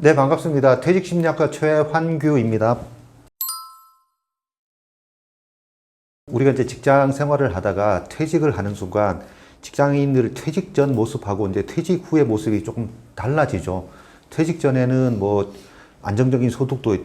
네, 반갑습니다. 퇴직심리학과 최환규입니다. 우리가 이제 직장 생활을 하다가 퇴직을 하는 순간 직장인들 퇴직 전 모습하고 이제 퇴직 후의 모습이 조금 달라지죠. 퇴직 전에는 뭐 안정적인 소득도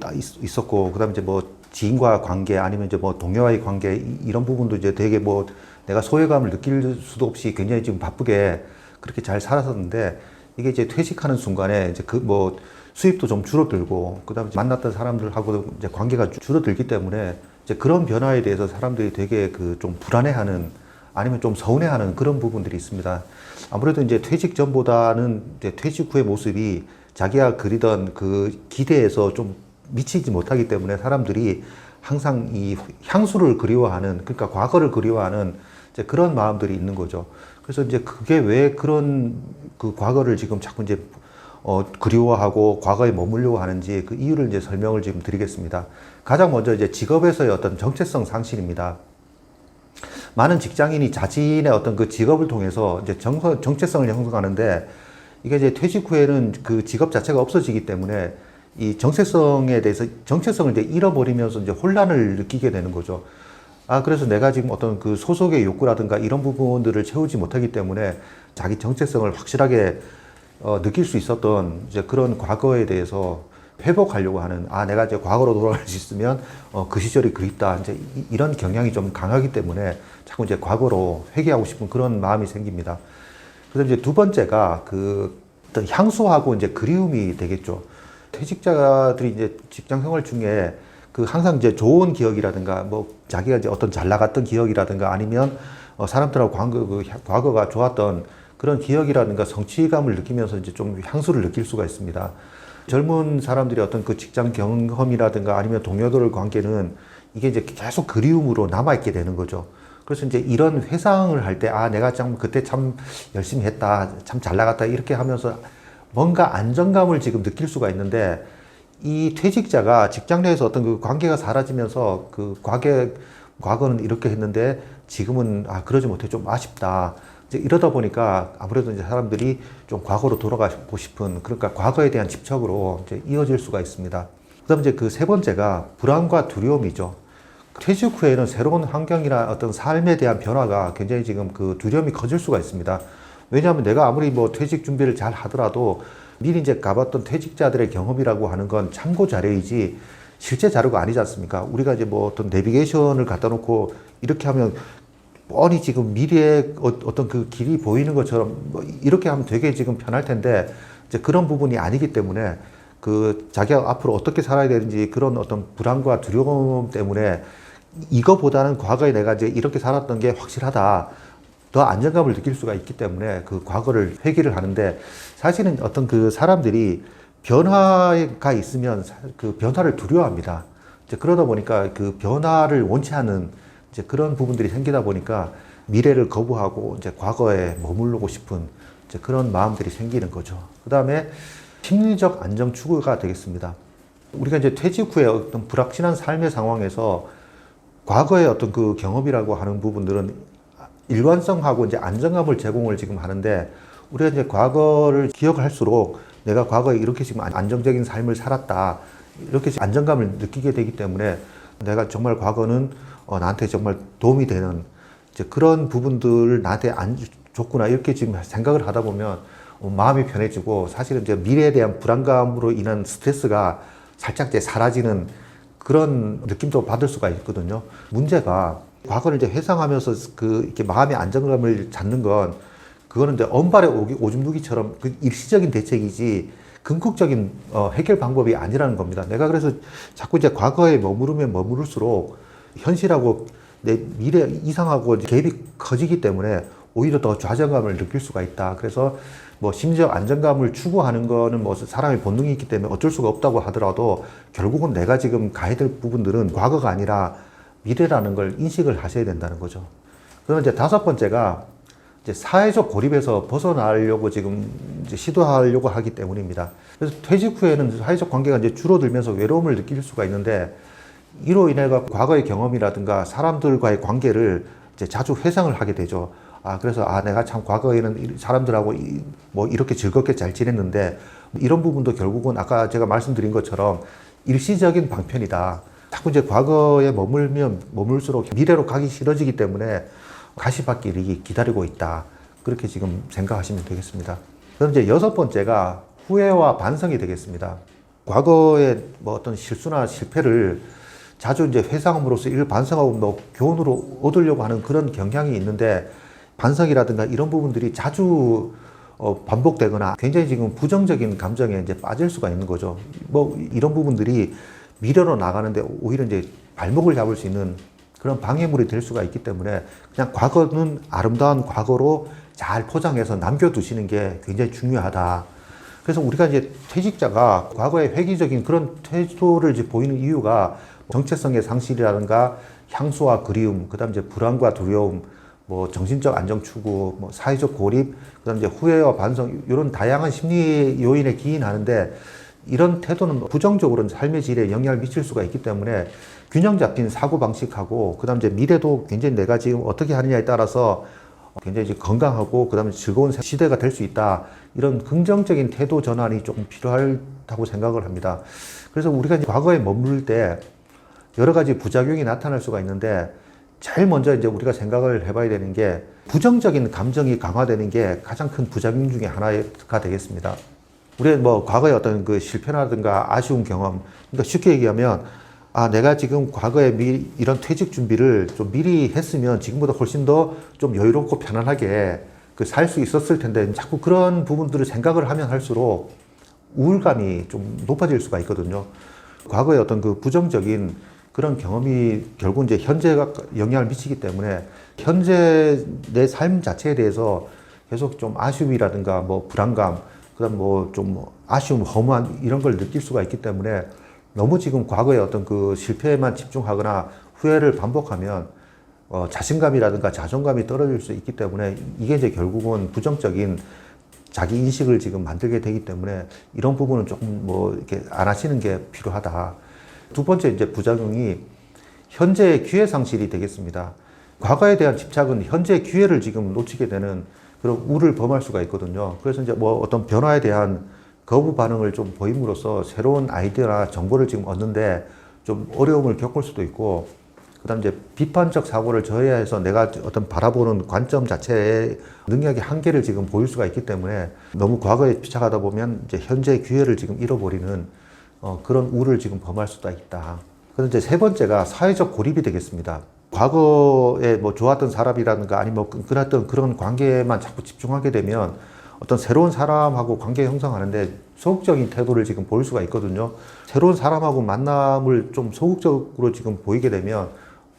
있었고, 그다음에 이제 뭐 지인과 관계 아니면 이제 뭐 동료와의 관계 이런 부분도 이제 되게 뭐 내가 소외감을 느낄 수도 없이 굉장히 지금 바쁘게 그렇게 잘 살았었는데, 이게 이제 퇴직하는 순간에 이제 그 뭐 수입도 좀 줄어들고, 그다음에 만났던 사람들하고도 이제 관계가 줄어들기 때문에 이제 그런 변화에 대해서 사람들이 되게 그 좀 불안해하는, 아니면 좀 서운해하는 그런 부분들이 있습니다. 아무래도 이제 퇴직 전보다는 이제 퇴직 후의 모습이 자기가 그리던 그 기대에서 좀 미치지 못하기 때문에 사람들이 항상 이 향수를 그리워하는, 그러니까 과거를 그리워하는 이제 그런 마음들이 있는 거죠. 그래서 이제 그게 왜 그런 그 과거를 지금 자꾸 이제 그리워하고 과거에 머물려고 하는지 그 이유를 이제 설명을 지금 드리겠습니다. 가장 먼저 이제 직업에서의 어떤 정체성 상실입니다. 많은 직장인이 자신의 어떤 그 직업을 통해서 이제 정체성을 형성하는데, 이게 이제 퇴직 후에는 그 직업 자체가 없어지기 때문에 이 정체성에 대해서 정체성을 이제 잃어버리면서 이제 혼란을 느끼게 되는 거죠. 그래서 내가 지금 어떤 그 소속의 욕구라든가 이런 부분들을 채우지 못하기 때문에 자기 정체성을 확실하게 느낄 수 있었던 이제 그런 과거에 대해서 회복하려고 하는, 내가 이제 과거로 돌아갈 수 있으면 그 시절이 그립다, 이제 이런 경향이 좀 강하기 때문에 자꾸 이제 과거로 회귀하고 싶은 그런 마음이 생깁니다. 그래서 이제 두 번째가 그 어떤 향수하고 이제 그리움이 되겠죠. 퇴직자들이 이제 직장 생활 중에 그 항상 이제 좋은 기억이라든가 뭐 자기가 이제 어떤 잘 나갔던 기억이라든가 아니면 사람들하고 과거가 좋았던 그런 기억이라든가 성취감을 느끼면서 이제 좀 향수를 느낄 수가 있습니다. 젊은 사람들이 어떤 그 직장 경험이라든가 아니면 동료들 관계는 이게 이제 계속 그리움으로 남아있게 되는 거죠. 그래서 이제 이런 회상을 할 때, 내가 참 그때 참 열심히 했다, 참 잘 나갔다, 이렇게 하면서 뭔가 안정감을 지금 느낄 수가 있는데, 이 퇴직자가 직장 내에서 어떤 그 관계가 사라지면서 그 과거는 이렇게 했는데 지금은 그러지 못해 좀 아쉽다, 이제 이러다 보니까 아무래도 이제 사람들이 좀 과거로 돌아가고 싶은, 그러니까 과거에 대한 집착으로 이제 이어질 수가 있습니다. 그다음 이제 그 세 번째가 불안과 두려움이죠. 퇴직 후에는 새로운 환경이나 어떤 삶에 대한 변화가 굉장히 지금 그 두려움이 커질 수가 있습니다. 왜냐하면 내가 아무리 뭐 퇴직 준비를 잘 하더라도 미리 이제 가봤던 퇴직자들의 경험이라고 하는 건 참고 자료이지 실제 자료가 아니지 않습니까? 우리가 이제 뭐 어떤 내비게이션을 갖다 놓고 이렇게 하면 뻔히 지금 미래의 어떤 그 길이 보이는 것처럼 뭐 이렇게 하면 되게 지금 편할 텐데, 이제 그런 부분이 아니기 때문에 그 자기가 앞으로 어떻게 살아야 되는지 그런 어떤 불안과 두려움 때문에 이거보다는 과거에 내가 이제 이렇게 살았던 게 확실하다, 더 안정감을 느낄 수가 있기 때문에 그 과거를 회귀를 하는데, 사실은 어떤 그 사람들이 변화가 있으면 그 변화를 두려워합니다. 이제 그러다 보니까 그 변화를 원치 않는 이제 그런 부분들이 생기다 보니까 미래를 거부하고 이제 과거에 머무르고 싶은 이제 그런 마음들이 생기는 거죠. 그 다음에 심리적 안정 추구가 되겠습니다. 우리가 이제 퇴직 후에 어떤 불확실한 삶의 상황에서 과거의 어떤 그 경험이라고 하는 부분들은 일관성하고 이제 안정감을 제공을 지금 하는데, 우리가 이제 과거를 기억할수록 내가 과거에 이렇게 지금 안정적인 삶을 살았다, 이렇게 안정감을 느끼게 되기 때문에 내가 정말 과거는 나한테 정말 도움이 되는 이제 그런 부분들을 나한테 안 줬구나, 이렇게 지금 생각을 하다 보면 마음이 편해지고, 사실은 이제 미래에 대한 불안감으로 인한 스트레스가 살짝 이제 사라지는 그런 느낌도 받을 수가 있거든요. 문제가 과거를 이제 회상하면서 그 이렇게 마음의 안정감을 찾는 건, 그거는 이제 언발의 오줌 누기처럼 그 일시적인 대책이지 궁극적인 해결 방법이 아니라는 겁니다. 내가 그래서 자꾸 이제 과거에 머무르면 머무를수록 현실하고 내 미래 이상하고 갭이 커지기 때문에 오히려 더 좌절감을 느낄 수가 있다. 그래서 뭐 심지어 안정감을 추구하는 거는 뭐 사람의 본능이 있기 때문에 어쩔 수가 없다고 하더라도, 결국은 내가 지금 가야 될 부분들은 과거가 아니라 미래라는 걸 인식을 하셔야 된다는 거죠. 그러면 이제 다섯 번째가 이제 사회적 고립에서 벗어나려고 지금 이제 시도하려고 하기 때문입니다. 그래서 퇴직 후에는 사회적 관계가 이제 줄어들면서 외로움을 느낄 수가 있는데, 이로 인해 과거의 경험이라든가 사람들과의 관계를 이제 자주 회상을 하게 되죠. 그래서 내가 참 과거에는 사람들하고 뭐 이렇게 즐겁게 잘 지냈는데 이런 부분도 결국은 아까 제가 말씀드린 것처럼 일시적인 방편이다. 자꾸 이제 과거에 머물면 머물수록 미래로 가기 싫어지기 때문에 가시밭길이 기다리고 있다. 그렇게 지금 생각하시면 되겠습니다. 그럼 이제 여섯 번째가 후회와 반성이 되겠습니다. 과거의 뭐 어떤 실수나 실패를 자주 이제 회상함으로써 이를 반성하고 뭐 교훈으로 얻으려고 하는 그런 경향이 있는데, 반성이라든가 이런 부분들이 자주 반복되거나 굉장히 지금 부정적인 감정에 이제 빠질 수가 있는 거죠. 뭐 이런 부분들이 미래로 나가는데 오히려 이제 발목을 잡을 수 있는 그런 방해물이 될 수가 있기 때문에 그냥 과거는 아름다운 과거로 잘 포장해서 남겨두시는 게 굉장히 중요하다. 그래서 우리가 이제 퇴직자가 과거의 획일적인 그런 태도를 이제 보이는 이유가 정체성의 상실이라든가 향수와 그리움, 그다음 이제 불안과 두려움, 뭐 정신적 안정 추구, 뭐 사회적 고립, 그다음 이제 후회와 반성, 이런 다양한 심리 요인에 기인하는데, 이런 태도는 부정적으로 삶의 질에 영향을 미칠 수가 있기 때문에 균형 잡힌 사고 방식하고 그다음 이제 미래도 굉장히 내가 지금 어떻게 하느냐에 따라서 굉장히 이제 건강하고 그다음에 즐거운 시대가 될 수 있다. 이런 긍정적인 태도 전환이 조금 필요하다고 생각을 합니다. 그래서 우리가 이제 과거에 머무를 때 여러 가지 부작용이 나타날 수가 있는데, 제일 먼저 이제 우리가 생각을 해봐야 되는 게 부정적인 감정이 강화되는 게 가장 큰 부작용 중에 하나가 되겠습니다. 우리가 뭐 과거의 어떤 그 실패라든가 아쉬운 경험, 그러니까 쉽게 얘기하면 내가 지금 과거에 이런 퇴직 준비를 좀 미리 했으면 지금보다 훨씬 더 좀 여유롭고 편안하게 살 수 있었을 텐데, 자꾸 그런 부분들을 생각을 하면 할수록 우울감이 좀 높아질 수가 있거든요. 과거의 어떤 그 부정적인 그런 경험이 결국 이제 현재가 영향을 미치기 때문에 현재 내 삶 자체에 대해서 계속 좀 아쉬움이라든가 뭐 불안감, 그다음 뭐 좀 아쉬움, 허무한 이런 걸 느낄 수가 있기 때문에 너무 지금 과거의 어떤 그 실패에만 집중하거나 후회를 반복하면 자신감이라든가 자존감이 떨어질 수 있기 때문에 이게 이제 결국은 부정적인 자기 인식을 지금 만들게 되기 때문에 이런 부분은 조금 뭐 이렇게 안 하시는 게 필요하다. 두 번째 이제 부작용이 현재의 기회 상실이 되겠습니다. 과거에 대한 집착은 현재의 기회를 지금 놓치게 되는 그런 우를 범할 수가 있거든요. 그래서 이제 뭐 어떤 변화에 대한 거부 반응을 좀 보임으로써 새로운 아이디어나 정보를 지금 얻는데 좀 어려움을 겪을 수도 있고, 그다음 이제 비판적 사고를 저해해서 내가 어떤 바라보는 관점 자체의 능력의 한계를 지금 보일 수가 있기 때문에 너무 과거에 집착하다 보면 이제 현재의 기회를 지금 잃어버리는 그런 우를 지금 범할 수도 있다. 그런데 이제 세 번째가 사회적 고립이 되겠습니다. 과거에 뭐 좋았던 사람이라든가 아니면 뭐 그랬던 그런 관계에만 자꾸 집중하게 되면 어떤 새로운 사람하고 관계 형성하는데 소극적인 태도를 지금 보일 수가 있거든요. 새로운 사람하고 만남을 좀 소극적으로 지금 보이게 되면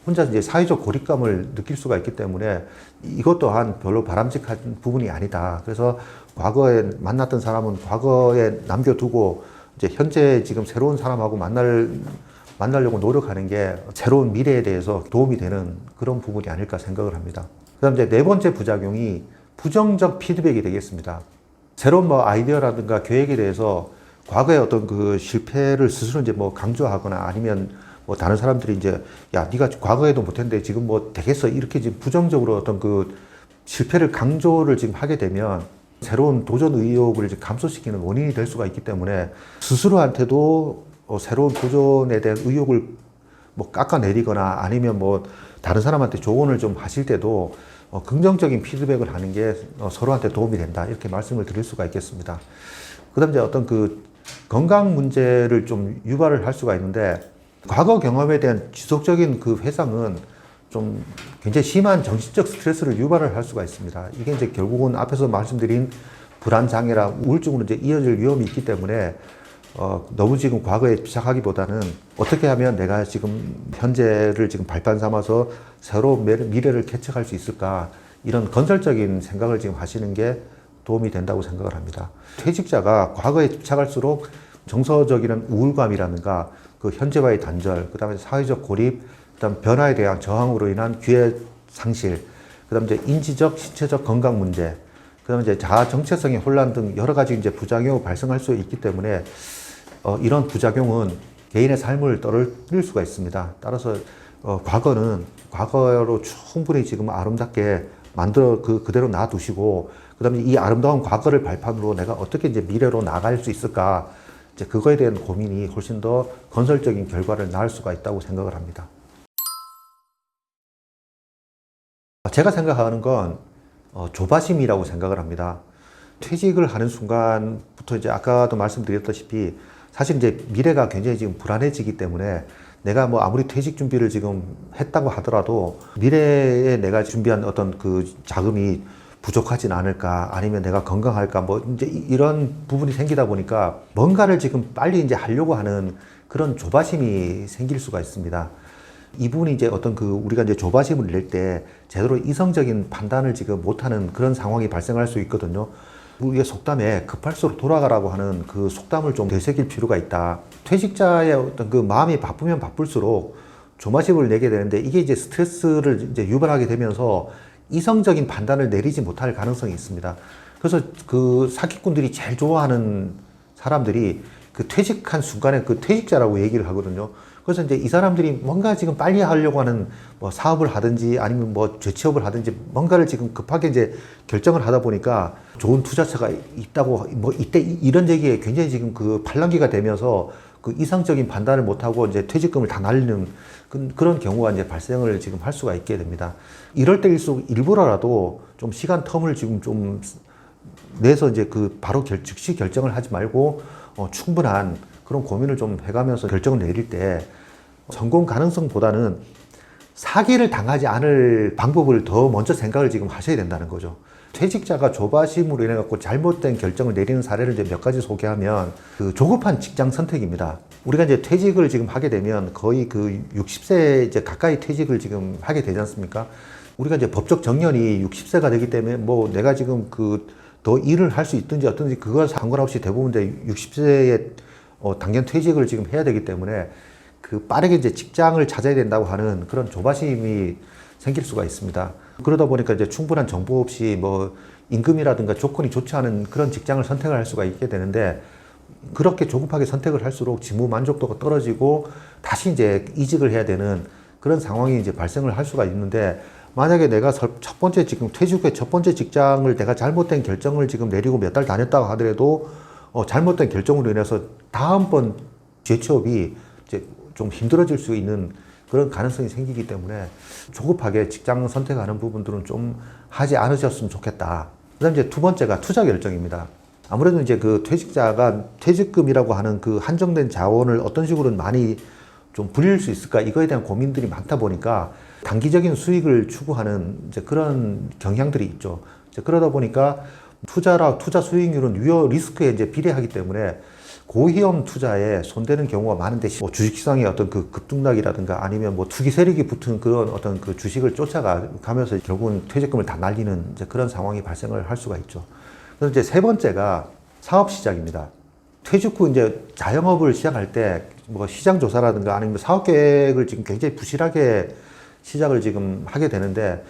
혼자 이제 사회적 고립감을 느낄 수가 있기 때문에 이것 또한 별로 바람직한 부분이 아니다. 그래서 과거에 만났던 사람은 과거에 남겨두고 이제 현재 지금 새로운 사람하고 만나려고 노력하는 게 새로운 미래에 대해서 도움이 되는 그런 부분이 아닐까 생각을 합니다. 그다음 이제 네 번째 부작용이 부정적 피드백이 되겠습니다. 새로운 뭐 아이디어라든가 계획에 대해서 과거의 어떤 그 실패를 스스로 이제 뭐 강조하거나 아니면 뭐 다른 사람들이 이제 야, 네가 과거에도 못했는데 지금 뭐 되겠어, 이렇게 지금 부정적으로 어떤 그 실패를 강조를 지금 하게 되면 새로운 도전 의욕을 이제 감소시키는 원인이 될 수가 있기 때문에 스스로한테도 새로운 도전에 대한 의욕을 뭐 깎아내리거나 아니면 뭐 다른 사람한테 조언을 좀 하실 때도 긍정적인 피드백을 하는 게 서로한테 도움이 된다, 이렇게 말씀을 드릴 수가 있겠습니다. 그다음 이제 어떤 그 건강 문제를 좀 유발을 할 수가 있는데, 과거 경험에 대한 지속적인 그 회상은 좀 굉장히 심한 정신적 스트레스를 유발을 할 수가 있습니다. 이게 이제 결국은 앞에서 말씀드린 불안 장애랑 우울증으로 이제 이어질 위험이 있기 때문에 너무 지금 과거에 집착하기보다는 어떻게 하면 내가 지금 현재를 지금 발판 삼아서 새로운 미래를 개척할 수 있을까, 이런 건설적인 생각을 지금 하시는 게 도움이 된다고 생각을 합니다. 퇴직자가 과거에 집착할수록 정서적인 우울감이라든가 그 현재와의 단절, 그 다음에 사회적 고립, 그 다음 변화에 대한 저항으로 인한 기회 상실, 그 다음 이제 인지적, 신체적 건강 문제, 그 다음에 이제 자아 정체성의 혼란 등 여러 가지 이제 부작용이 발생할 수 있기 때문에 이런 부작용은 개인의 삶을 떨어뜨릴 수가 있습니다. 따라서 과거는 과거로 충분히 지금 아름답게 만들어 그대로 놔두시고 그다음에 이 아름다운 과거를 발판으로 내가 어떻게 이제 미래로 나갈 수 있을까? 이제 그거에 대한 고민이 훨씬 더 건설적인 결과를 낳을 수가 있다고 생각을 합니다. 제가 생각하는 건 조바심이라고 생각을 합니다. 퇴직을 하는 순간부터 이제 아까도 말씀드렸다시피 사실 이제 미래가 굉장히 지금 불안해지기 때문에 내가 뭐 아무리 퇴직 준비를 지금 했다고 하더라도 미래에 내가 준비한 어떤 그 자금이 부족하진 않을까, 아니면 내가 건강할까, 뭐 이제 이런 부분이 생기다 보니까 뭔가를 지금 빨리 이제 하려고 하는 그런 조바심이 생길 수가 있습니다. 이 부분이 이제 어떤 그 우리가 이제 조바심을 낼 때 제대로 이성적인 판단을 지금 못하는 그런 상황이 발생할 수 있거든요. 우리의 속담에 급할수록 돌아가라고 하는 그 속담을 좀 되새길 필요가 있다. 퇴직자의 어떤 그 마음이 바쁘면 바쁠수록 조바심을 내게 되는데 이게 이제 스트레스를 이제 유발하게 되면서 이성적인 판단을 내리지 못할 가능성이 있습니다. 그래서 그 사기꾼들이 제일 좋아하는 사람들이 그 퇴직한 순간에 그 퇴직자라고 얘기를 하거든요. 그래서 이제 이 사람들이 뭔가 지금 빨리 하려고 하는 뭐 사업을 하든지 아니면 뭐 재취업을 하든지 뭔가를 지금 급하게 이제 결정을 하다 보니까 좋은 투자처가 있다고 뭐 이때 이런 얘기에 굉장히 지금 그 팔랑귀가 되면서 그 이상적인 판단을 못하고 이제 퇴직금을 다 날리는 그런 경우가 이제 발생을 지금 할 수가 있게 됩니다. 이럴 때일수록 일부러라도 좀 시간 텀을 지금 좀 내서 이제 그 바로 즉시 결정을 하지 말고 충분한 그런 고민을 좀 해가면서 결정을 내릴 때 성공 가능성보다는 사기를 당하지 않을 방법을 더 먼저 생각을 지금 하셔야 된다는 거죠. 퇴직자가 조바심으로 인해 갖고 잘못된 결정을 내리는 사례를 이제 몇 가지 소개하면 그 조급한 직장 선택입니다. 우리가 이제 퇴직을 지금 하게 되면 거의 그 60세 이제 가까이 퇴직을 지금 하게 되지 않습니까? 우리가 이제 법적 정년이 60세가 되기 때문에 뭐 내가 지금 그 더 일을 할 수 있든지 어떤지 그걸 상관없이 대부분 이제 60세에 당연 퇴직을 지금 해야 되기 때문에 그 빠르게 이제 직장을 찾아야 된다고 하는 그런 조바심이 생길 수가 있습니다. 그러다 보니까 이제 충분한 정보 없이 뭐 임금이라든가 조건이 좋지 않은 그런 직장을 선택을 할 수가 있게 되는데 그렇게 조급하게 선택을 할수록 직무 만족도가 떨어지고 다시 이제 이직을 해야 되는 그런 상황이 이제 발생을 할 수가 있는데 만약에 내가 첫 번째 지금 퇴직 후에 첫 번째 직장을 내가 잘못된 결정을 지금 내리고 몇 달 다녔다고 하더라도 잘못된 결정으로 인해서 다음번 재취업이 이제 좀 힘들어질 수 있는 그런 가능성이 생기기 때문에 조급하게 직장 선택하는 부분들은 좀 하지 않으셨으면 좋겠다. 그 다음 이제 두 번째가 투자 결정입니다. 아무래도 이제 그 퇴직자가 퇴직금이라고 하는 그 한정된 자원을 어떤 식으로는 많이 좀 불릴 수 있을까 이거에 대한 고민들이 많다 보니까 단기적인 수익을 추구하는 이제 그런 경향들이 있죠. 이제 그러다 보니까 투자 수익률은 유효 리스크에 이제 비례하기 때문에 고위험 투자에 손대는 경우가 많은데 뭐 주식시장의 어떤 그 급등락이라든가 아니면 뭐 투기 세력이 붙은 그런 어떤 그 주식을 쫓아가면서 결국은 퇴직금을 다 날리는 이제 그런 상황이 발생을 할 수가 있죠. 그래서 이제 세 번째가 사업 시작입니다. 퇴직 후 이제 자영업을 시작할 때 뭐 시장 조사라든가 아니면 사업 계획을 지금 굉장히 부실하게 시작을 지금 하게 되는데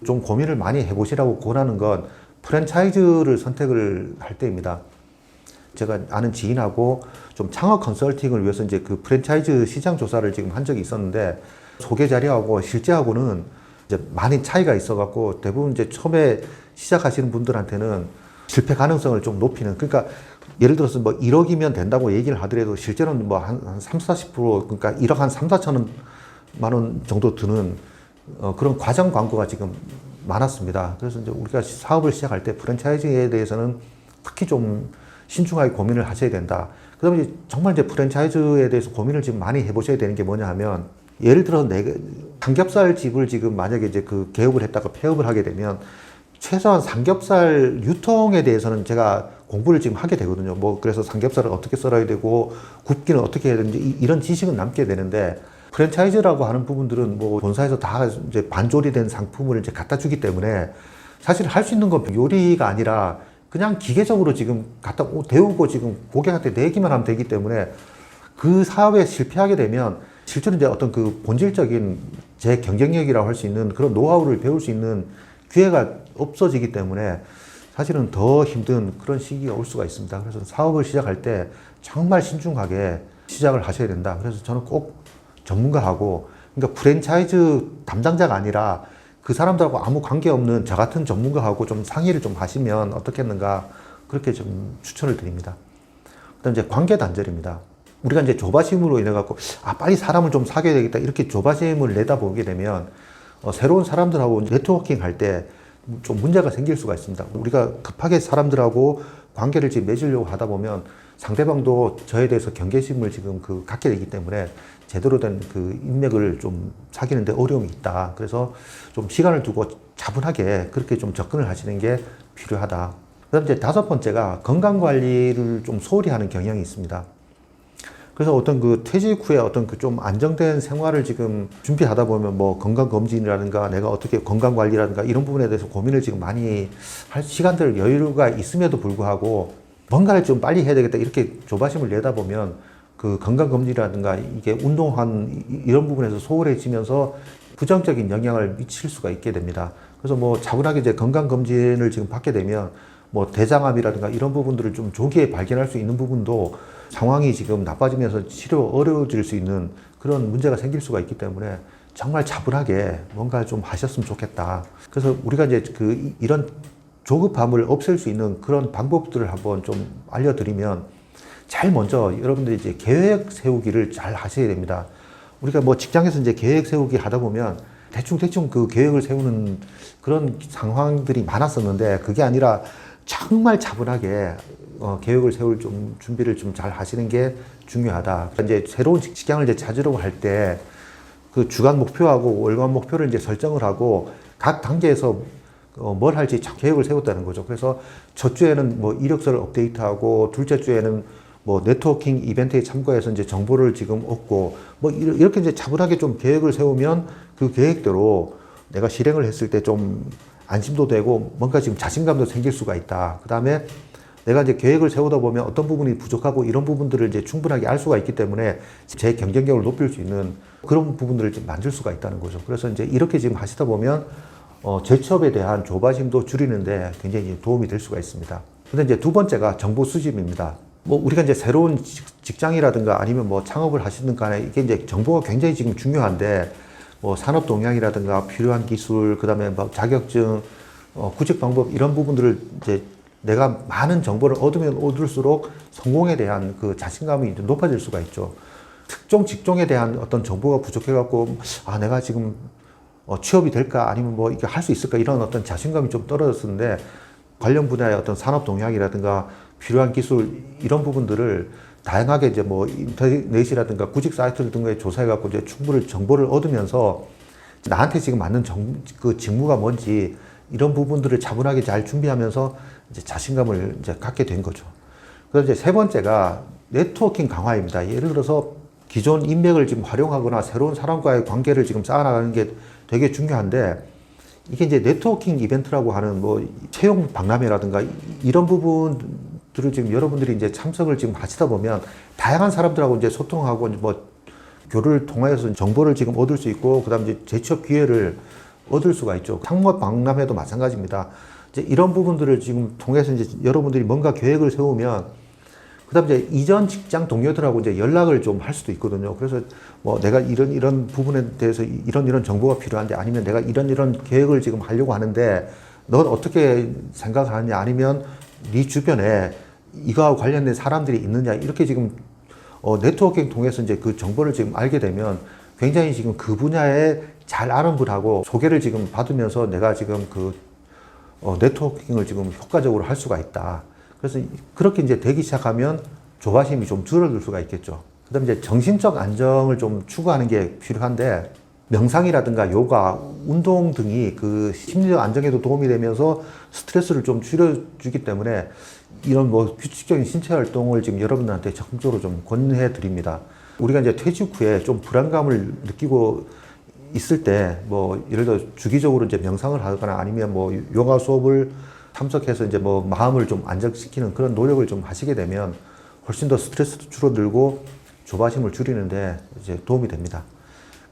좀 고민을 많이 해보시라고 권하는 건 프랜차이즈를 선택을 할 때입니다. 제가 아는 지인하고 좀 창업 컨설팅을 위해서 이제 그 프랜차이즈 시장 조사를 지금 한 적이 있었는데 소개 자료하고 실제하고는 이제 많이 차이가 있어갖고 대부분 이제 처음에 시작하시는 분들한테는 실패 가능성을 좀 높이는 그러니까 예를 들어서 뭐 1억이면 된다고 얘기를 하더라도 실제로는 뭐 한 30-40% 그러니까 1억 한 3-4천만 원 정도 드는 그런 과장 광고가 지금 많았습니다. 그래서 이제 우리가 사업을 시작할 때 프랜차이즈에 대해서는 특히 좀 신중하게 고민을 하셔야 된다. 그 다음에 정말 이제 프랜차이즈에 대해서 고민을 지금 많이 해보셔야 되는 게 뭐냐 하면 예를 들어서 삼겹살 집을 지금 만약에 이제 그 개업을 했다가 폐업을 하게 되면 최소한 삼겹살 유통에 대해서는 제가 공부를 지금 하게 되거든요. 뭐 그래서 삼겹살을 어떻게 썰어야 되고 굽기는 어떻게 해야 되는지 이런 지식은 남게 되는데 프랜차이즈라고 하는 부분들은 뭐 본사에서 다 이제 반조리된 상품을 이제 갖다 주기 때문에 사실 할 수 있는 건 요리가 아니라 그냥 기계적으로 지금 갖다 데우고 지금 고객한테 내기만 하면 되기 때문에 그 사업에 실패하게 되면 실제로 이제 어떤 그 본질적인 제 경쟁력이라고 할 수 있는 그런 노하우를 배울 수 있는 기회가 없어지기 때문에 사실은 더 힘든 그런 시기가 올 수가 있습니다. 그래서 사업을 시작할 때 정말 신중하게 시작을 하셔야 된다. 그래서 저는 꼭 전문가하고 그러니까 프랜차이즈 담당자가 아니라 그 사람들하고 아무 관계없는 저 같은 전문가하고 좀 상의를 좀 하시면 어떻겠는가 그렇게 좀 추천을 드립니다. 그다음 이제 관계 단절입니다. 우리가 이제 조바심으로 인해 갖고 빨리 사람을 좀 사귀어야 되겠다 이렇게 조바심을 내다보게 되면 새로운 사람들하고 네트워킹 할 때 좀 문제가 생길 수가 있습니다. 우리가 급하게 사람들하고 관계를 지금 맺으려고 하다 보면 상대방도 저에 대해서 경계심을 지금 갖게 되기 때문에 제대로 된 그 인맥을 좀 사귀는데 어려움이 있다. 그래서 좀 시간을 두고 차분하게 그렇게 좀 접근을 하시는 게 필요하다. 그다음 이제 다섯 번째가 건강 관리를 좀 소홀히 하는 경향이 있습니다. 그래서 어떤 퇴직 후에 어떤 좀 안정된 생활을 지금 준비하다 보면 뭐 건강검진이라든가 내가 어떻게 건강관리라든가 이런 부분에 대해서 고민을 지금 많이 할 시간들 여유가 있음에도 불구하고 뭔가를 좀 빨리 해야 되겠다 이렇게 조바심을 내다 보면 그 건강검진이라든가 이게 운동한 이런 부분에서 소홀해지면서 부정적인 영향을 미칠 수가 있게 됩니다. 그래서 뭐 차분하게 이제 건강검진을 지금 받게 되면 뭐 대장암이라든가 이런 부분들을 좀 조기에 발견할 수 있는 부분도 상황이 지금 나빠지면서 치료 어려워질 수 있는 그런 문제가 생길 수가 있기 때문에 정말 차분하게 뭔가 좀 하셨으면 좋겠다. 그래서 우리가 이제 이런 조급함을 없앨 수 있는 그런 방법들을 한번 좀 알려드리면 제일 먼저 여러분들이 이제 계획 세우기를 잘 하셔야 됩니다. 우리가 뭐 직장에서 이제 계획 세우기 하다 보면 대충 그 계획을 세우는 그런 상황들이 많았었는데 그게 아니라 정말 차분하게 계획을 세울 좀 준비를 좀 잘 하시는 게 중요하다. 이제 새로운 직장을 이제 찾으려고 할 때 그 주간 목표하고 월간 목표를 이제 설정을 하고 각 단계에서 뭘 할지 계획을 세웠다는 거죠. 그래서 첫 주에는 뭐 이력서를 업데이트하고 둘째 주에는 뭐 네트워킹 이벤트에 참가해서 이제 정보를 지금 얻고 뭐 이렇게 이제 차분하게 좀 계획을 세우면 그 계획대로 내가 실행을 했을 때 좀 안심도 되고 뭔가 지금 자신감도 생길 수가 있다. 그 다음에 내가 이제 계획을 세우다 보면 어떤 부분이 부족하고 이런 부분들을 이제 충분하게 알 수가 있기 때문에 제 경쟁력을 높일 수 있는 그런 부분들을 좀 만들 수가 있다는 거죠. 그래서 이제 이렇게 지금 하시다 보면 재취업에 대한 조바심도 줄이는데 굉장히 도움이 될 수가 있습니다. 근데 이제 두 번째가 정보 수집입니다. 뭐 우리가 이제 새로운 직장이라든가 아니면 뭐 창업을 하시든 간에 이게 이제 정보가 굉장히 지금 중요한데 뭐 산업 동향이라든가 필요한 기술, 그다음에 뭐 자격증, 구직 방법 이런 부분들을 이제 내가 많은 정보를 얻으면 얻을수록 성공에 대한 그 자신감이 이제 높아질 수가 있죠. 특정 직종에 대한 어떤 정보가 부족해갖고 내가 지금 취업이 될까 아니면 뭐 이게 할 수 있을까 이런 어떤 자신감이 좀 떨어졌었는데 관련 분야의 어떤 산업 동향이라든가 필요한 기술 이런 부분들을 다양하게 이제 뭐 인터넷이라든가 구직 사이트들 등에 조사해갖고 이제 충분히 정보를 얻으면서 나한테 지금 맞는 그 직무가 뭔지 이런 부분들을 차분하게 잘 준비하면서 이제 자신감을 이제 갖게 된 거죠. 그래서 이제 세 번째가 네트워킹 강화입니다. 예를 들어서 기존 인맥을 지금 활용하거나 새로운 사람과의 관계를 지금 쌓아나가는 게 되게 중요한데 이게 이제 네트워킹 이벤트라고 하는 뭐 채용 박람회라든가 이런 부분들을 지금 여러분들이 이제 참석을 지금 하시다 보면 다양한 사람들하고 이제 소통하고 뭐 교류를 통해서 정보를 지금 얻을 수 있고 그다음에 이제 재취업 기회를 얻을 수가 있죠. 창업 박람회도 마찬가지입니다. 이제 이런 부분들을 지금 통해서 이제 여러분들이 뭔가 계획을 세우면 그다음에 이제 이전 직장 동료들하고 이제 연락을 좀 할 수도 있거든요. 그래서 뭐 내가 이런 부분에 대해서 이런 정보가 필요한데 아니면 내가 이런 계획을 지금 하려고 하는데 넌 어떻게 생각하느냐 아니면 네 주변에 이거와 관련된 사람들이 있느냐 이렇게 지금 네트워킹 통해서 이제 그 정보를 지금 알게 되면 굉장히 지금 그 분야에 잘 아는 분하고 소개를 지금 받으면서 내가 지금 네트워킹을 지금 효과적으로 할 수가 있다. 그래서 그렇게 이제 되기 시작하면 조바심이 좀 줄어들 수가 있겠죠. 그 다음에 이제 정신적 안정을 좀 추구하는 게 필요한데 명상이라든가 요가, 운동 등이 그 심리적 안정에도 도움이 되면서 스트레스를 좀 줄여주기 때문에 이런 뭐 규칙적인 신체 활동을 지금 여러분들한테 적극적으로 좀 권해 드립니다. 우리가 이제 퇴직 후에 좀 불안감을 느끼고 있을 때 뭐 예를 들어 주기적으로 이제 명상을 하거나 아니면 뭐 요가 수업을 참석해서 이제 뭐 마음을 좀 안정시키는 그런 노력을 좀 하시게 되면 훨씬 더 스트레스도 줄어들고 조바심을 줄이는데 이제 도움이 됩니다.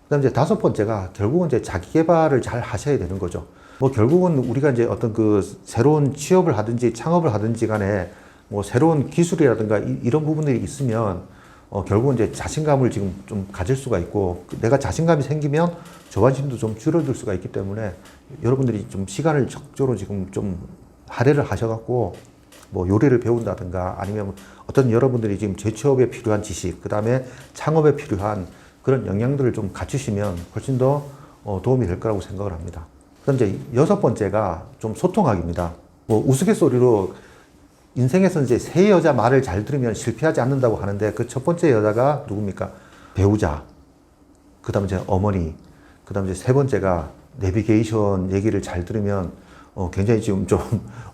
그다음 이제 다섯 번째가 결국은 이제 자기 개발을 잘 하셔야 되는 거죠. 뭐 결국은 우리가 이제 어떤 그 새로운 취업을 하든지 창업을 하든지 간에 뭐 새로운 기술이라든가 이런 부분들이 있으면 결국은 이제 자신감을 지금 좀 가질 수가 있고, 내가 자신감이 생기면 조바심도 좀 줄어들 수가 있기 때문에 여러분들이 좀 시간을 적절히 지금 좀 할애를 하셔갖고 뭐 요리를 배운다든가 아니면 어떤 여러분들이 지금 재취업에 필요한 지식, 그 다음에 창업에 필요한 그런 역량들을 좀 갖추시면 훨씬 더 도움이 될 거라고 생각을 합니다. 그럼 이제 여섯 번째가 좀 소통하기입니다. 뭐 우스갯소리로 인생에서 이제 세 여자 말을 잘 들으면 실패하지 않는다고 하는데 그 첫 번째 여자가 누굽니까? 배우자. 그 다음에 이제 어머니. 그 다음에 이제 세 번째가 내비게이션 얘기를 잘 들으면 굉장히 지금 좀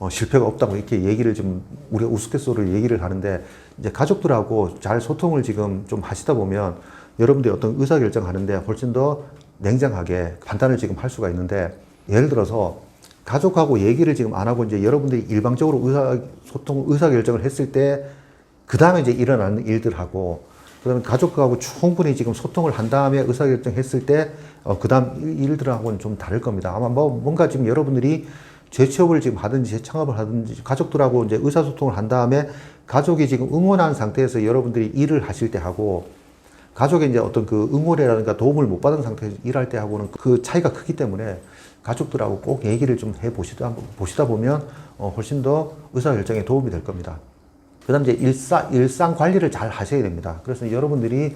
실패가 없다고 이렇게 얘기를 좀 우리가 우스갯소리로 얘기를 하는데 이제 가족들하고 잘 소통을 지금 좀 하시다 보면 여러분들이 어떤 의사결정 하는데 훨씬 더 냉정하게 판단을 지금 할 수가 있는데 예를 들어서 가족하고 얘기를 지금 안 하고 이제 여러분들이 일방적으로 의사결정을 했을 때, 그 다음에 이제 일어나는 일들하고, 그 다음에 가족하고 충분히 지금 소통을 한 다음에 의사결정 했을 때, 그 다음 일들하고는 좀 다를 겁니다. 아마 뭔가 지금 여러분들이 재취업을 지금 하든지 재창업을 하든지 가족들하고 이제 의사소통을 한 다음에 가족이 지금 응원한 상태에서 여러분들이 일을 하실 때 하고, 가족의 이제 어떤 그 응원이라든가 도움을 못 받은 상태에서 일할 때 하고는 그 차이가 크기 때문에 가족들하고 꼭 얘기를 좀 보시다 보면 훨씬 더 의사결정에 도움이 될 겁니다. 그 다음 이제 일상 관리를 잘 하셔야 됩니다. 그래서 여러분들이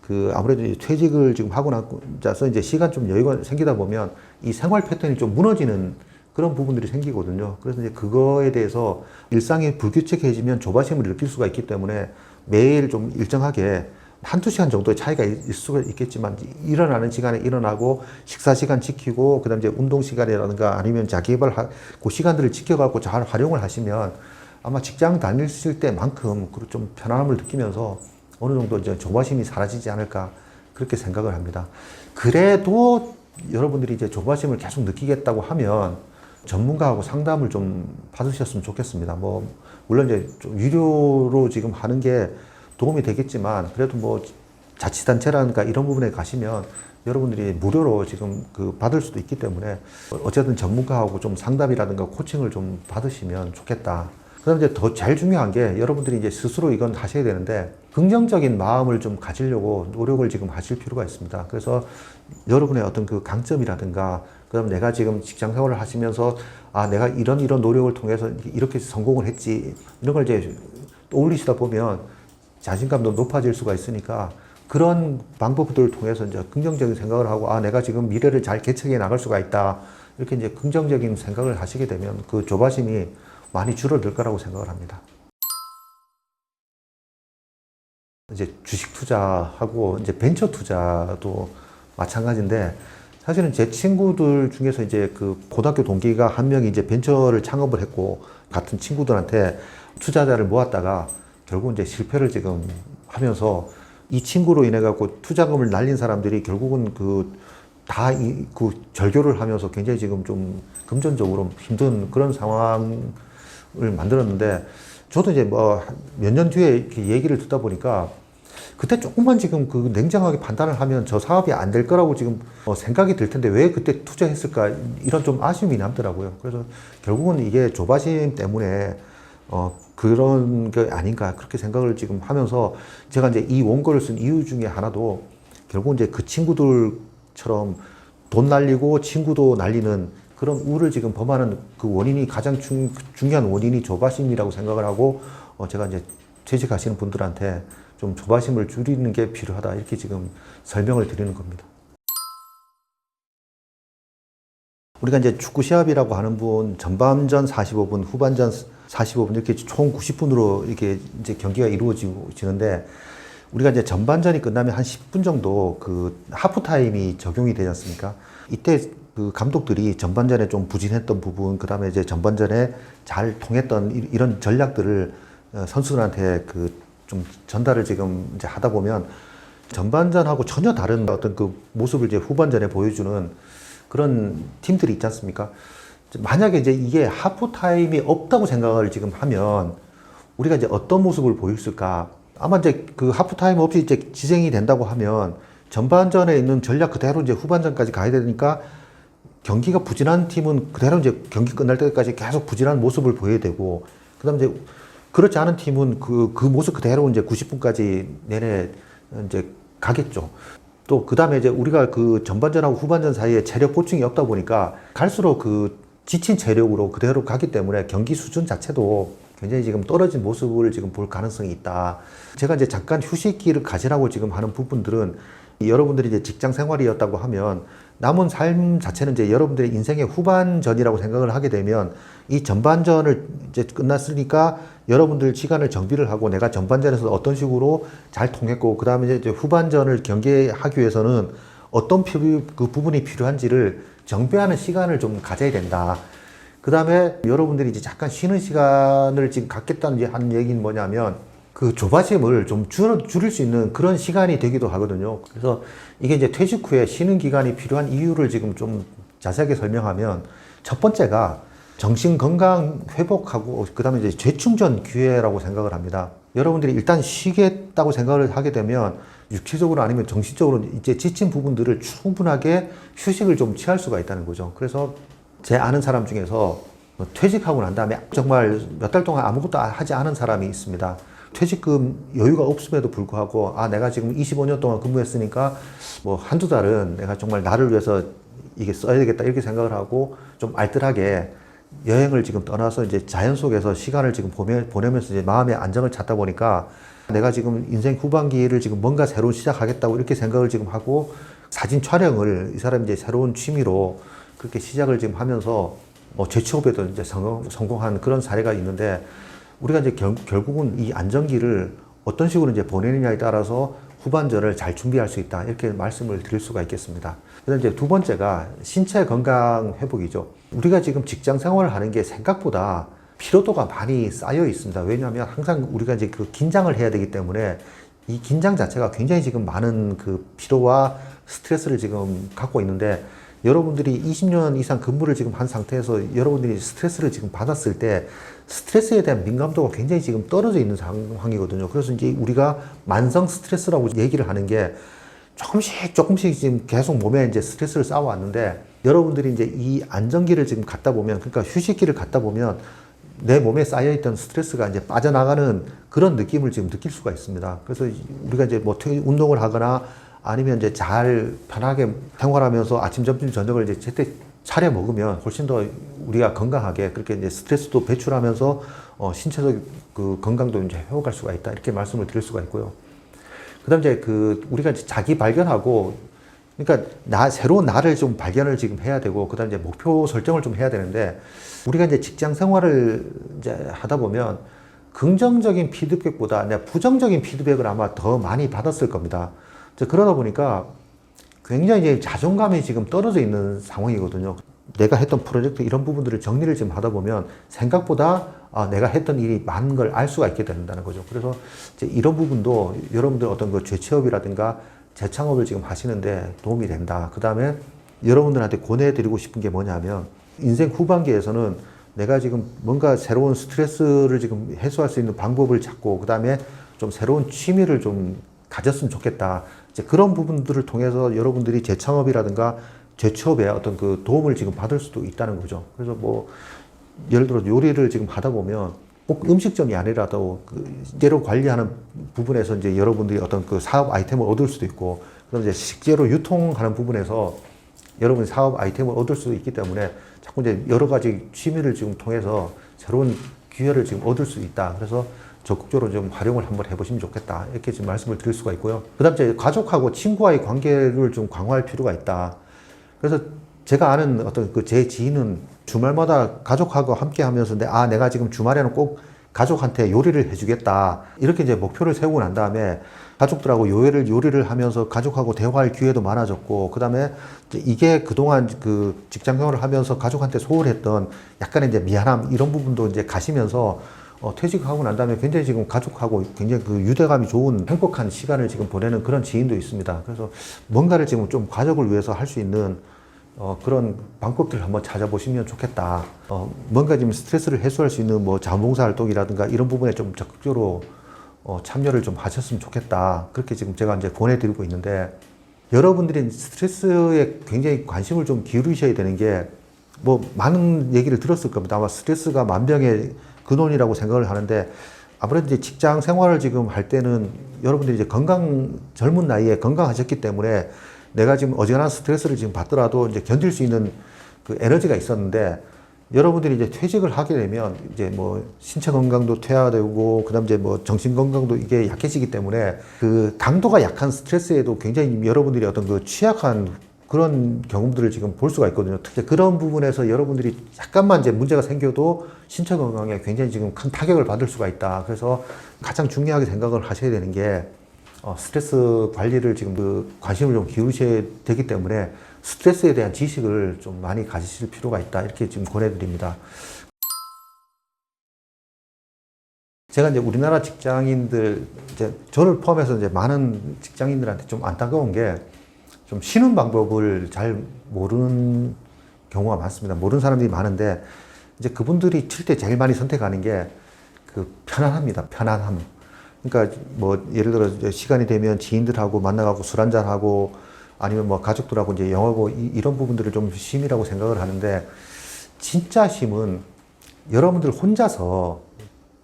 그 아무래도 이제 퇴직을 지금 하고 나서 이제 시간 좀 여유가 생기다 보면 이 생활 패턴이 좀 무너지는 그런 부분들이 생기거든요. 그래서 이제 그거에 대해서 일상이 불규칙해지면 조바심을 느낄 수가 있기 때문에 매일 좀 일정하게 한두 시간 정도의 차이가 있을 수가 있겠지만 일어나는 시간에 일어나고 식사 시간 지키고 그다음 이제 운동 시간이라든가 아니면 자기개발 그 시간들을 지켜갖고 잘 활용을 하시면 아마 직장 다니실 때만큼 좀 편안함을 느끼면서 어느 정도 이제 조바심이 사라지지 않을까 그렇게 생각을 합니다. 그래도 여러분들이 이제 조바심을 계속 느끼겠다고 하면 전문가하고 상담을 좀 받으셨으면 좋겠습니다. 뭐 물론 이제 좀 유료로 지금 하는 게 도움이 되겠지만 그래도 뭐 자치단체라든가 이런 부분에 가시면 여러분들이 무료로 지금 받을 수도 있기 때문에 어쨌든 전문가하고 좀 상담이라든가 코칭을 좀 받으시면 좋겠다. 그다음 이제 더 제일 중요한 게 여러분들이 이제 스스로 이건 하셔야 되는데 긍정적인 마음을 좀 가지려고 노력을 지금 하실 필요가 있습니다. 그래서 여러분의 어떤 그 강점이라든가 그다음 내가 지금 직장 생활을 하시면서 내가 이런 노력을 통해서 이렇게 성공을 했지 이런 걸 이제 떠올리시다 보면 자신감도 높아질 수가 있으니까 그런 방법들을 통해서 이제 긍정적인 생각을 하고 내가 지금 미래를 잘 개척해 나갈 수가 있다 이렇게 이제 긍정적인 생각을 하시게 되면 그 조바심이 많이 줄어들 거라고 생각을 합니다. 이제 주식 투자하고 이제 벤처 투자도 마찬가지인데 사실은 제 친구들 중에서 이제 그 고등학교 동기가 한 명이 이제 벤처를 창업을 했고 같은 친구들한테 투자자를 모았다가 결국 이제 실패를 지금 하면서 이 친구로 인해 갖고 투자금을 날린 사람들이 결국은 다 절교를 하면서 굉장히 지금 좀 금전적으로 힘든 그런 상황을 만들었는데 저도 이제 뭐 몇 년 뒤에 이렇게 얘기를 듣다 보니까 그때 조금만 지금 냉정하게 판단을 하면 저 사업이 안 될 거라고 지금 생각이 들 텐데 왜 그때 투자했을까 이런 좀 아쉬움이 남더라고요. 그래서 결국은 이게 조바심 때문에 그런 게 아닌가 그렇게 생각을 지금 하면서 제가 이제 이 원고를 쓴 이유 중에 하나도 결국 이제 그 친구들처럼 돈 날리고 친구도 날리는 그런 우를 지금 범하는 그 원인이 가장 중요한 원인이 조바심이라고 생각을 하고 제가 이제 퇴직하시는 분들한테 좀 조바심을 줄이는 게 필요하다 이렇게 지금 설명을 드리는 겁니다. 우리가 이제 축구 시합이라고 하는 분 전반전 45분, 후반전 45분 이렇게 총 90분으로 이렇게 이제 경기가 이루어지는데 우리가 이제 전반전이 끝나면 한 10분 정도 하프 타임이 적용이 되지 않습니까? 이때 그 감독들이 전반전에 좀 부진했던 부분, 그다음에 이제 전반전에 잘 통했던 이런 전략들을 선수들한테 좀 전달을 지금 이제 하다 보면 전반전하고 전혀 다른 어떤 그 모습을 이제 후반전에 보여주는 그런 팀들이 있지 않습니까? 만약에 이제 이게 하프타임이 없다고 생각을 지금 하면 우리가 이제 어떤 모습을 보였을까? 아마 이제 그 하프타임 없이 이제 지정이 된다고 하면 전반전에 있는 전략 그대로 이제 후반전까지 가야 되니까 경기가 부진한 팀은 그대로 이제 경기 끝날 때까지 계속 부진한 모습을 보여야 되고, 그 다음에 이제 그렇지 않은 팀은 그 모습 그대로 이제 90분까지 내내 이제 가겠죠. 또 그다음에 이제 우리가 그 전반전하고 후반전 사이에 체력 보충이 없다 보니까 갈수록 그 지친 체력으로 그대로 가기 때문에 경기 수준 자체도 굉장히 지금 떨어진 모습을 지금 볼 가능성이 있다. 제가 이제 잠깐 휴식기를 가지라고 지금 하는 부분들은 여러분들이 이제 직장 생활이었다고 하면 남은 삶 자체는 이제 여러분들의 인생의 후반전이라고 생각을 하게 되면 이 전반전을 이제 끝났으니까 여러분들 시간을 정비를 하고 내가 전반전에서 어떤 식으로 잘 통했고 그 다음에 이제 후반전을 경기하기 위해서는 어떤 그 부분이 필요한지를 정비하는 시간을 좀 가져야 된다. 그 다음에 여러분들이 이제 잠깐 쉬는 시간을 지금 갖겠다는 한 얘기는 뭐냐면 그 조바심을 좀 줄일 수 있는 그런 시간이 되기도 하거든요. 그래서 이게 이제 퇴직 후에 쉬는 기간이 필요한 이유를 지금 좀 자세하게 설명하면 첫 번째가 정신 건강 회복하고 그 다음에 이제 재충전 기회라고 생각을 합니다. 여러분들이 일단 쉬겠다고 생각을 하게 되면 육체적으로 아니면 정신적으로 이제 지친 부분들을 충분하게 휴식을 좀 취할 수가 있다는 거죠. 그래서 제 아는 사람 중에서 퇴직하고 난 다음에 정말 몇 달 동안 아무것도 하지 않은 사람이 있습니다. 퇴직금 여유가 없음에도 불구하고 내가 지금 25년 동안 근무했으니까 뭐 한두 달은 내가 정말 나를 위해서 이게 써야 되겠다 이렇게 생각을 하고 좀 알뜰하게 여행을 지금 떠나서 이제 자연 속에서 시간을 지금 보내면서 이제 마음의 안정을 찾다 보니까 내가 지금 인생 후반기를 지금 뭔가 새로 시작하겠다고 이렇게 생각을 지금 하고 사진 촬영을 이 사람이 이제 새로운 취미로 그렇게 시작을 지금 하면서 재취업에도 이제 성공한 그런 사례가 있는데 우리가 이제 결국은 이 안정기를 어떤 식으로 이제 보내느냐에 따라서 후반전을 잘 준비할 수 있다 이렇게 말씀을 드릴 수가 있겠습니다. 그다음 이제 두 번째가 신체 건강 회복이죠. 우리가 지금 직장 생활을 하는 게 생각보다 피로도가 많이 쌓여 있습니다. 왜냐하면 항상 우리가 이제 그 긴장을 해야 되기 때문에 이 긴장 자체가 굉장히 지금 많은 그 피로와 스트레스를 지금 갖고 있는데 여러분들이 20년 이상 근무를 지금 한 상태에서 여러분들이 스트레스를 지금 받았을 때 스트레스에 대한 민감도가 굉장히 지금 떨어져 있는 상황이거든요. 그래서 이제 우리가 만성 스트레스라고 얘기를 하는 게 조금씩 지금 계속 몸에 이제 스트레스를 쌓아왔는데 여러분들이 이제 이 안정기를 지금 갖다 보면 그러니까 휴식기를 갖다 보면 내 몸에 쌓여있던 스트레스가 이제 빠져나가는 그런 느낌을 지금 느낄 수가 있습니다. 그래서 우리가 이제 뭐 운동을 하거나 아니면 이제 잘 편하게 생활하면서 아침, 점심, 저녁을 이제 제때 차려 먹으면 훨씬 더 우리가 건강하게 그렇게 이제 스트레스도 배출하면서 신체적 그 건강도 이제 회복할 수가 있다 이렇게 말씀을 드릴 수가 있고요. 그다음 이제 우리가 이제 자기 발견하고 그러니까 새로운 나를 좀 발견을 지금 해야 되고 그다음 이제 목표 설정을 좀 해야 되는데 우리가 이제 직장 생활을 이제 하다 보면 긍정적인 피드백보다 부정적인 피드백을 아마 더 많이 받았을 겁니다. 그러다 보니까 굉장히 이제 자존감이 지금 떨어져 있는 상황이거든요. 내가 했던 프로젝트 이런 부분들을 정리를 지금 하다 보면 생각보다 내가 했던 일이 많은 걸 알 수가 있게 된다는 거죠. 그래서 이제 이런 부분도 여러분들 어떤 그 재취업이라든가 재창업을 지금 하시는데 도움이 된다. 그 다음에 여러분들한테 권해드리고 싶은 게 뭐냐면 인생 후반기에서는 내가 지금 뭔가 새로운 스트레스를 지금 해소할 수 있는 방법을 찾고 그 다음에 좀 새로운 취미를 좀 가졌으면 좋겠다. 이제 그런 부분들을 통해서 여러분들이 재창업이라든가 재취업에 어떤 그 도움을 지금 받을 수도 있다는 거죠. 그래서 뭐 예를 들어 요리를 지금 하다 보면 꼭 음식점이 아니라도 그 식재료 관리하는 부분에서 이제 여러분들이 어떤 그 사업 아이템을 얻을 수도 있고, 그럼 이제 식재료 유통하는 부분에서 여러분이 사업 아이템을 얻을 수도 있기 때문에 자꾸 이제 여러 가지 취미를 지금 통해서 새로운 기회를 지금 얻을 수 있다. 그래서 적극적으로 좀 활용을 한번 해보시면 좋겠다. 이렇게 지금 말씀을 드릴 수가 있고요. 그 다음 이제 가족하고 친구와의 관계를 좀 강화할 필요가 있다. 그래서 제가 아는 어떤 그 제 지인은 주말마다 가족하고 함께 하면서 내가 지금 주말에는 꼭 가족한테 요리를 해주겠다. 이렇게 이제 목표를 세우고 난 다음에 가족들하고 요리를 하면서 가족하고 대화할 기회도 많아졌고, 그 다음에 이게 그동안 그 직장 생활을 하면서 가족한테 소홀했던 약간의 이제 미안함 이런 부분도 이제 가시면서 퇴직하고 난 다음에 굉장히 지금 가족하고 굉장히 그 유대감이 좋은 행복한 시간을 지금 보내는 그런 지인도 있습니다. 그래서 뭔가를 지금 좀 가족을 위해서 할 수 있는 그런 방법들을 한번 찾아보시면 좋겠다. 뭔가 지금 스트레스를 해소할 수 있는 뭐 자원봉사 활동이라든가 이런 부분에 좀 적극적으로 참여를 좀 하셨으면 좋겠다. 그렇게 지금 제가 이제 권해드리고 있는데, 여러분들이 스트레스에 굉장히 관심을 좀 기울이셔야 되는 게, 뭐 많은 얘기를 들었을 겁니다. 아마 스트레스가 만병의 근원이라고 생각을 하는데, 아무래도 이제 직장 생활을 지금 할 때는 여러분들이 이제 젊은 나이에 건강하셨기 때문에 내가 지금 어지간한 스트레스를 지금 받더라도 이제 견딜 수 있는 그 에너지가 있었는데 여러분들이 이제 퇴직을 하게 되면 이제 뭐 신체 건강도 퇴화되고 그다음 이제 뭐 정신 건강도 이게 약해지기 때문에 그 강도가 약한 스트레스에도 굉장히 여러분들이 어떤 그 취약한 그런 경험들을 지금 볼 수가 있거든요. 특히 그런 부분에서 여러분들이 약간만 이제 문제가 생겨도 신체 건강에 굉장히 지금 큰 타격을 받을 수가 있다. 그래서 가장 중요하게 생각을 하셔야 되는 게 스트레스 관리를 지금 그 관심을 좀 기울이셔야 되기 때문에 스트레스에 대한 지식을 좀 많이 가지실 필요가 있다. 이렇게 지금 권해드립니다. 제가 이제 우리나라 직장인들, 이제 저를 포함해서 이제 많은 직장인들한테 좀 안타까운 게 좀 쉬는 방법을 잘 모르는 경우가 많습니다. 모르는 사람들이 많은데 이제 그분들이 칠 때 제일 많이 선택하는 게 그 편안합니다. 편안함. 그러니까 뭐 예를 들어 이제 시간이 되면 지인들하고 만나가고 술 한잔하고 아니면 뭐 가족들하고 이제 영화고 이런 부분들을 좀 쉼이라고 생각을 하는데 진짜 쉼은 여러분들 혼자서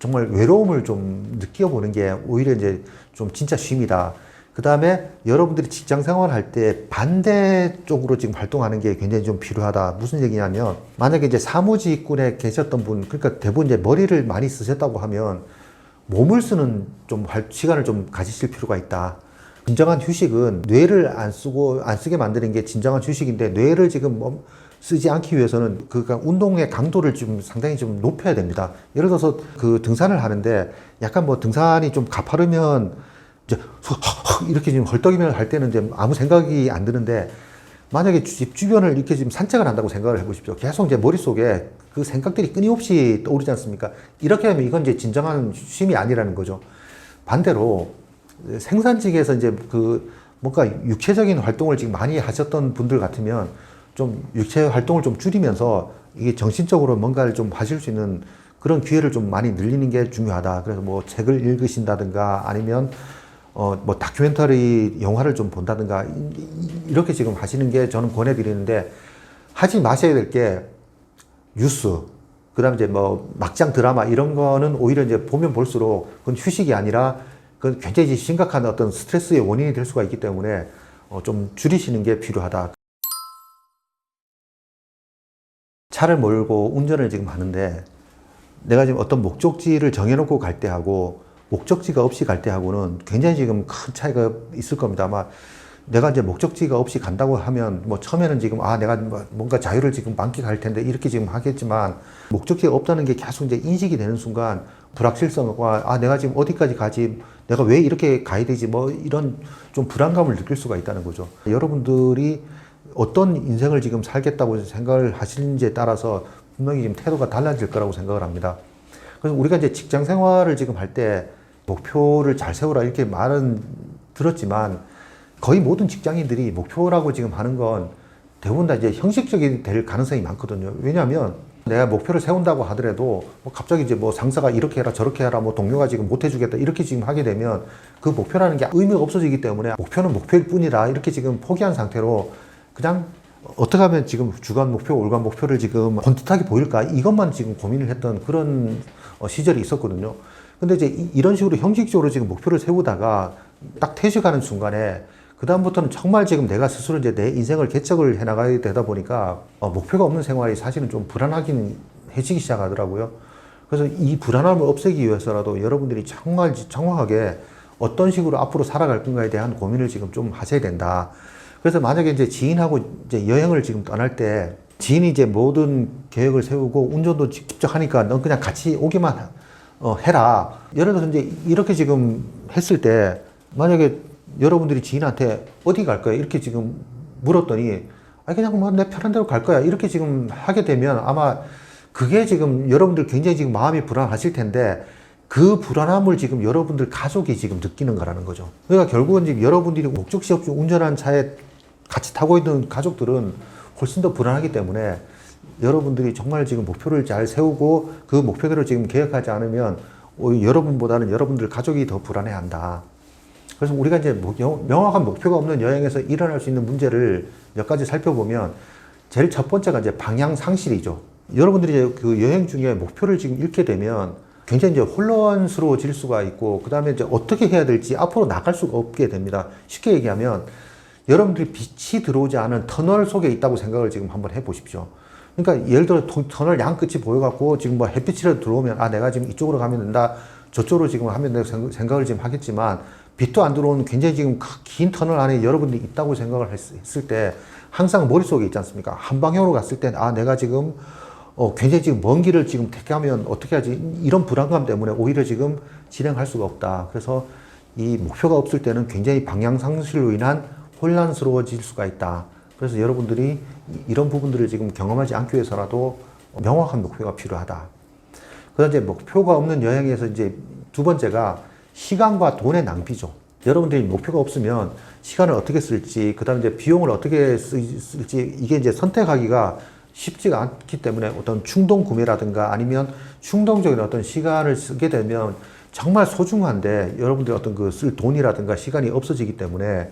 정말 외로움을 좀 느껴보는 게 오히려 이제 좀 진짜 쉼이다. 그 다음에 여러분들이 직장 생활할 때 반대쪽으로 지금 활동하는 게 굉장히 좀 필요하다. 무슨 얘기냐면 만약에 이제 사무직군에 계셨던 분, 그러니까 대부분 이제 머리를 많이 쓰셨다고 하면 몸을 쓰는 좀 시간을 좀 가지실 필요가 있다. 진정한 휴식은 뇌를 안 쓰게 만드는 게 진정한 휴식인데 뇌를 지금 쓰지 않기 위해서는 그러니까 운동의 강도를 좀 상당히 좀 높여야 됩니다. 예를 들어서 그 등산을 하는데 약간 뭐 등산이 좀 가파르면 이제 이렇게 지금 헐떡이면 할 때는 이제 아무 생각이 안 드는데 만약에 집 주변을 이렇게 지금 산책을 한다고 생각을 해보십시오. 계속 이제 머릿속에 그 생각들이 끊임없이 떠오르지 않습니까? 이렇게 하면 이건 이제 진정한 쉼이 아니라는 거죠. 반대로 생산직에서 이제 그 뭔가 육체적인 활동을 지금 많이 하셨던 분들 같으면 좀 육체 활동을 좀 줄이면서 이게 정신적으로 뭔가를 좀 하실 수 있는 그런 기회를 좀 많이 늘리는 게 중요하다. 그래서 뭐 책을 읽으신다든가 아니면 뭐 다큐멘터리 영화를 좀 본다든가 이렇게 지금 하시는 게 저는 권해드리는데 하지 마셔야 될 게 뉴스, 그 다음에 이제 뭐 막장 드라마 이런 거는 오히려 이제 보면 볼수록 그건 휴식이 아니라 그건 굉장히 심각한 어떤 스트레스의 원인이 될 수가 있기 때문에 좀 줄이시는 게 필요하다. 차를 몰고 운전을 지금 하는데 내가 지금 어떤 목적지를 정해놓고 갈 때 하고 목적지가 없이 갈 때 하고는 굉장히 지금 큰 차이가 있을 겁니다. 아마 내가 이제 목적지가 없이 간다고 하면 뭐 처음에는 지금 내가 뭔가 자유를 지금 만끽할 텐데 이렇게 지금 하겠지만 목적지가 없다는 게 계속 이제 인식이 되는 순간 불확실성과 내가 지금 어디까지 가지 내가 왜 이렇게 가야 되지 뭐 이런 좀 불안감을 느낄 수가 있다는 거죠. 여러분들이 어떤 인생을 지금 살겠다고 생각을 하시는지에 따라서 분명히 지금 태도가 달라질 거라고 생각을 합니다. 그래서 우리가 이제 직장 생활을 지금 할 때 목표를 잘 세우라 이렇게 말은 들었지만 거의 모든 직장인들이 목표라고 지금 하는 건 대부분 다 이제 형식적이 될 가능성이 많거든요. 왜냐하면 내가 목표를 세운다고 하더라도 뭐 갑자기 이제 뭐 상사가 이렇게 해라 저렇게 해라 뭐 동료가 지금 못 해주겠다 이렇게 지금 하게 되면 그 목표라는 게 의미가 없어지기 때문에 목표는 목표일 뿐이다 이렇게 지금 포기한 상태로 그냥 어떻게 하면 지금 주간 목표, 월간 목표를 지금 번듯하게 보일까 이것만 지금 고민을 했던 그런 시절이 있었거든요. 근데 이제 이런 식으로 형식적으로 지금 목표를 세우다가 딱 퇴직하는 순간에 그다음부터는 정말 지금 내가 스스로 이제 내 인생을 개척을 해 나가야 되다 보니까 목표가 없는 생활이 사실은 좀 불안하긴 해지기 시작하더라고요. 그래서 이 불안함을 없애기 위해서라도 여러분들이 정말 정확하게 어떤 식으로 앞으로 살아갈 건가에 대한 고민을 지금 좀 하셔야 된다. 그래서 만약에 이제 지인하고 이제 여행을 지금 떠날 때 지인이 이제 모든 계획을 세우고 운전도 직접 하니까 넌 그냥 같이 오기만 해라. 예를 들어서 이제 이렇게 지금 했을 때 만약에 여러분들이 지인한테 어디 갈 거야? 이렇게 지금 물었더니 그냥 뭐 내 편한 대로 갈 거야. 이렇게 지금 하게 되면 아마 그게 지금 여러분들 굉장히 지금 마음이 불안하실 텐데 그 불안함을 지금 여러분들 가족이 지금 느끼는 거라는 거죠. 그러니까 결국은 지금 여러분들이 목적지 없이 운전한 차에 같이 타고 있는 가족들은 훨씬 더 불안하기 때문에 여러분들이 정말 지금 목표를 잘 세우고 그 목표대로 지금 계획하지 않으면 여러분보다는 여러분들 가족이 더 불안해한다. 그래서 우리가 이제 명확한 목표가 없는 여행에서 일어날 수 있는 문제를 몇 가지 살펴보면 제일 첫 번째가 이제 방향 상실이죠. 여러분들이 그 여행 중에 목표를 지금 잃게 되면 굉장히 이제 혼란스러워질 수가 있고, 그 다음에 이제 어떻게 해야 될지 앞으로 나갈 수가 없게 됩니다. 쉽게 얘기하면 여러분들이 빛이 들어오지 않은 터널 속에 있다고 생각을 지금 한번 해보십시오. 그러니까 예를 들어 터널 양 끝이 보여갖고 지금 뭐 햇빛이라도 들어오면 아 내가 지금 이쪽으로 가면 된다, 저쪽으로 지금 하면 된다 생각을 지금 하겠지만, 빛도 안 들어오는 굉장히 지금 긴 터널 안에 여러분들이 있다고 생각을 했을 때 항상 머릿속에 있지 않습니까? 한 방향으로 갔을 때 아 내가 지금 굉장히 지금 먼 길을 지금 택하면 어떻게 하지? 이런 불안감 때문에 오히려 지금 진행할 수가 없다. 그래서 이 목표가 없을 때는 굉장히 방향 상실로 인한 혼란스러워질 수가 있다. 그래서 여러분들이 이런 부분들을 지금 경험하지 않기 위해서라도 명확한 목표가 필요하다. 그다음 이제 목표가 없는 여행에서 이제 두 번째가 시간과 돈의 낭비죠. 여러분들이 목표가 없으면 시간을 어떻게 쓸지, 그다음에 이제 비용을 어떻게 쓸지, 이게 이제 선택하기가 쉽지가 않기 때문에 어떤 충동 구매라든가 아니면 충동적인 어떤 시간을 쓰게 되면 정말 소중한데 여러분들이 어떤 그 쓸 돈이라든가 시간이 없어지기 때문에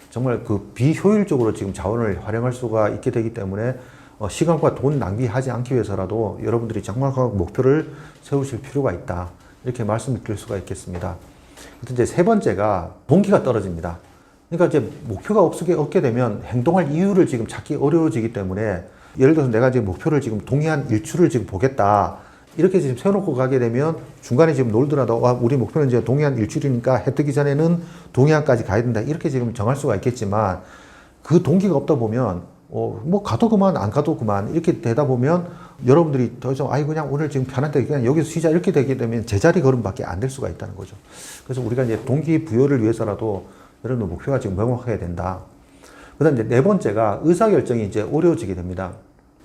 정말 그 비효율적으로 지금 자원을 활용할 수가 있게 되기 때문에 시간과 돈 낭비하지 않기 위해서라도 여러분들이 정확한 목표를 세우실 필요가 있다. 이렇게 말씀을 드릴 수가 있겠습니다. 이제 세 번째가 동기가 떨어집니다. 그러니까 이제 목표가 없게 되면 행동할 이유를 지금 찾기 어려워지기 때문에, 예를 들어서 내가 지금 목표를 지금 동해안 일출을 지금 보겠다, 이렇게 지금 세워놓고 가게 되면 중간에 지금 놀더라도 우리 목표는 이제 동해안 일출이니까 해 뜨기 전에는 동해안까지 가야 된다, 이렇게 지금 정할 수가 있겠지만, 그 동기가 없다 보면 뭐 가도 그만 안 가도 그만 이렇게 되다 보면 여러분들이 더 이상 그냥 오늘 지금 편한데 그냥 여기서 쉬자 이렇게 되게 되면 제자리 걸음밖에 안 될 수가 있다는 거죠. 그래서 우리가 이제 동기부여를 위해서라도 여러분 목표가 지금 명확해야 된다. 그다음 이제 네 번째가 의사결정이 이제 어려워지게 됩니다.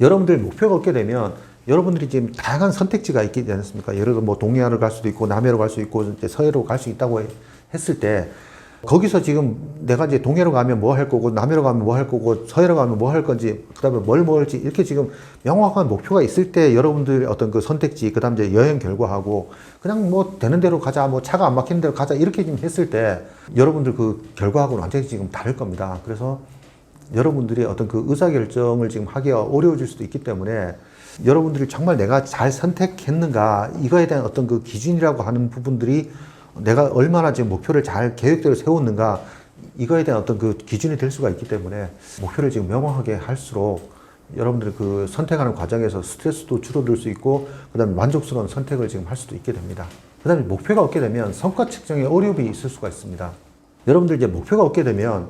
여러분들 목표가 없게 되면 여러분들이 지금 다양한 선택지가 있지 않습니까? 예를 들어 뭐 동해안을 갈 수도 있고 남해로 갈 수 있고 이제 서해로 갈 수 있다고 했을 때, 거기서 지금 내가 이제 동해로 가면 뭐 할 거고 남해로 가면 뭐 할 거고 서해로 가면 뭐 할 건지, 그다음에 뭘 먹을지, 이렇게 지금 명확한 목표가 있을 때 여러분들의 어떤 그 선택지, 그다음 이제 여행 결과하고 그냥 뭐 되는 대로 가자, 뭐 차가 안 막히는 대로 가자, 이렇게 지금 했을 때 여러분들 그 결과하고는 완전히 지금 다를 겁니다. 그래서 여러분들이 어떤 그 의사결정을 지금 하기가 어려워질 수도 있기 때문에 여러분들이 정말 내가 잘 선택했는가, 이거에 대한 어떤 그 기준이라고 하는 부분들이 내가 얼마나 지금 목표를 잘 계획대로 세웠는가, 이거에 대한 어떤 그 기준이 될 수가 있기 때문에 목표를 지금 명확하게 할수록 여러분들이 그 선택하는 과정에서 스트레스도 줄어들 수 있고, 그 다음에 만족스러운 선택을 지금 할 수도 있게 됩니다. 그 다음에 목표가 없게 되면 성과 측정에 어려움이 있을 수가 있습니다. 여러분들 이제 목표가 없게 되면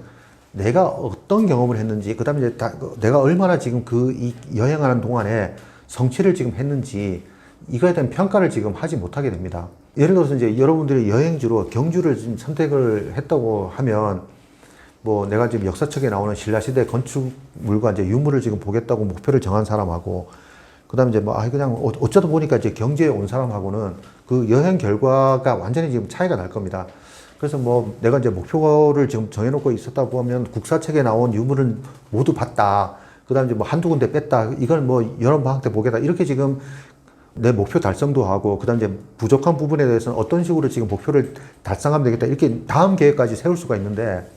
내가 어떤 경험을 했는지, 그 다음에 이제 내가 얼마나 지금 이 여행하는 동안에 성취를 지금 했는지, 이거에 대한 평가를 지금 하지 못하게 됩니다. 예를 들어서 이제 여러분들이 여행지로 경주를 지금 선택을 했다고 하면, 뭐 내가 지금 역사책에 나오는 신라시대 건축물과 이제 유물을 지금 보겠다고 목표를 정한 사람하고, 그 다음에 이제 뭐 그냥 어쩌다 보니까 이제 경주에 온 사람하고는 그 여행 결과가 완전히 지금 차이가 날 겁니다. 그래서 뭐 내가 이제 목표를 지금 정해놓고 있었다 보면 국사책에 나온 유물은 모두 봤다, 그 다음에 이제 뭐 한두 군데 뺐다, 이걸 뭐 여름방학 때 보겠다, 이렇게 지금 내 목표 달성도 하고, 그 다음 이제 부족한 부분에 대해서는 어떤 식으로 지금 목표를 달성하면 되겠다, 이렇게 다음 계획까지 세울 수가 있는데,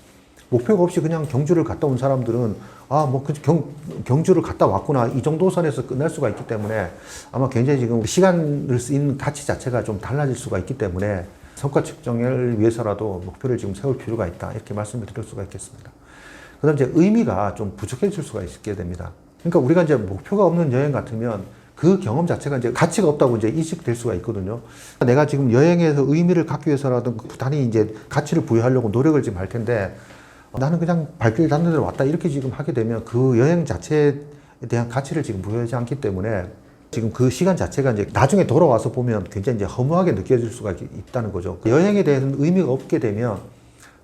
목표가 없이 그냥 경주를 갔다 온 사람들은 경주를 갔다 왔구나, 이 정도 선에서 끝날 수가 있기 때문에 아마 굉장히 지금 시간을 쓰이는 가치 자체가 좀 달라질 수가 있기 때문에 성과 측정을 위해서라도 목표를 지금 세울 필요가 있다, 이렇게 말씀을 드릴 수가 있겠습니다. 그 다음 이제 의미가 좀 부족해질 수가 있게 됩니다. 그러니까 우리가 이제 목표가 없는 여행 같으면 그 경험 자체가 이제 가치가 없다고 이제 인식될 수가 있거든요. 내가 지금 여행에서 의미를 갖기 위해서라도 부단히 이제 가치를 부여하려고 노력을 지금 할 텐데, 나는 그냥 발길 닿는 대로 왔다, 이렇게 지금 하게 되면 그 여행 자체에 대한 가치를 지금 부여하지 않기 때문에 지금 그 시간 자체가 이제 나중에 돌아와서 보면 굉장히 이제 허무하게 느껴질 수가 있다는 거죠. 여행에 대해서는 의미가 없게 되면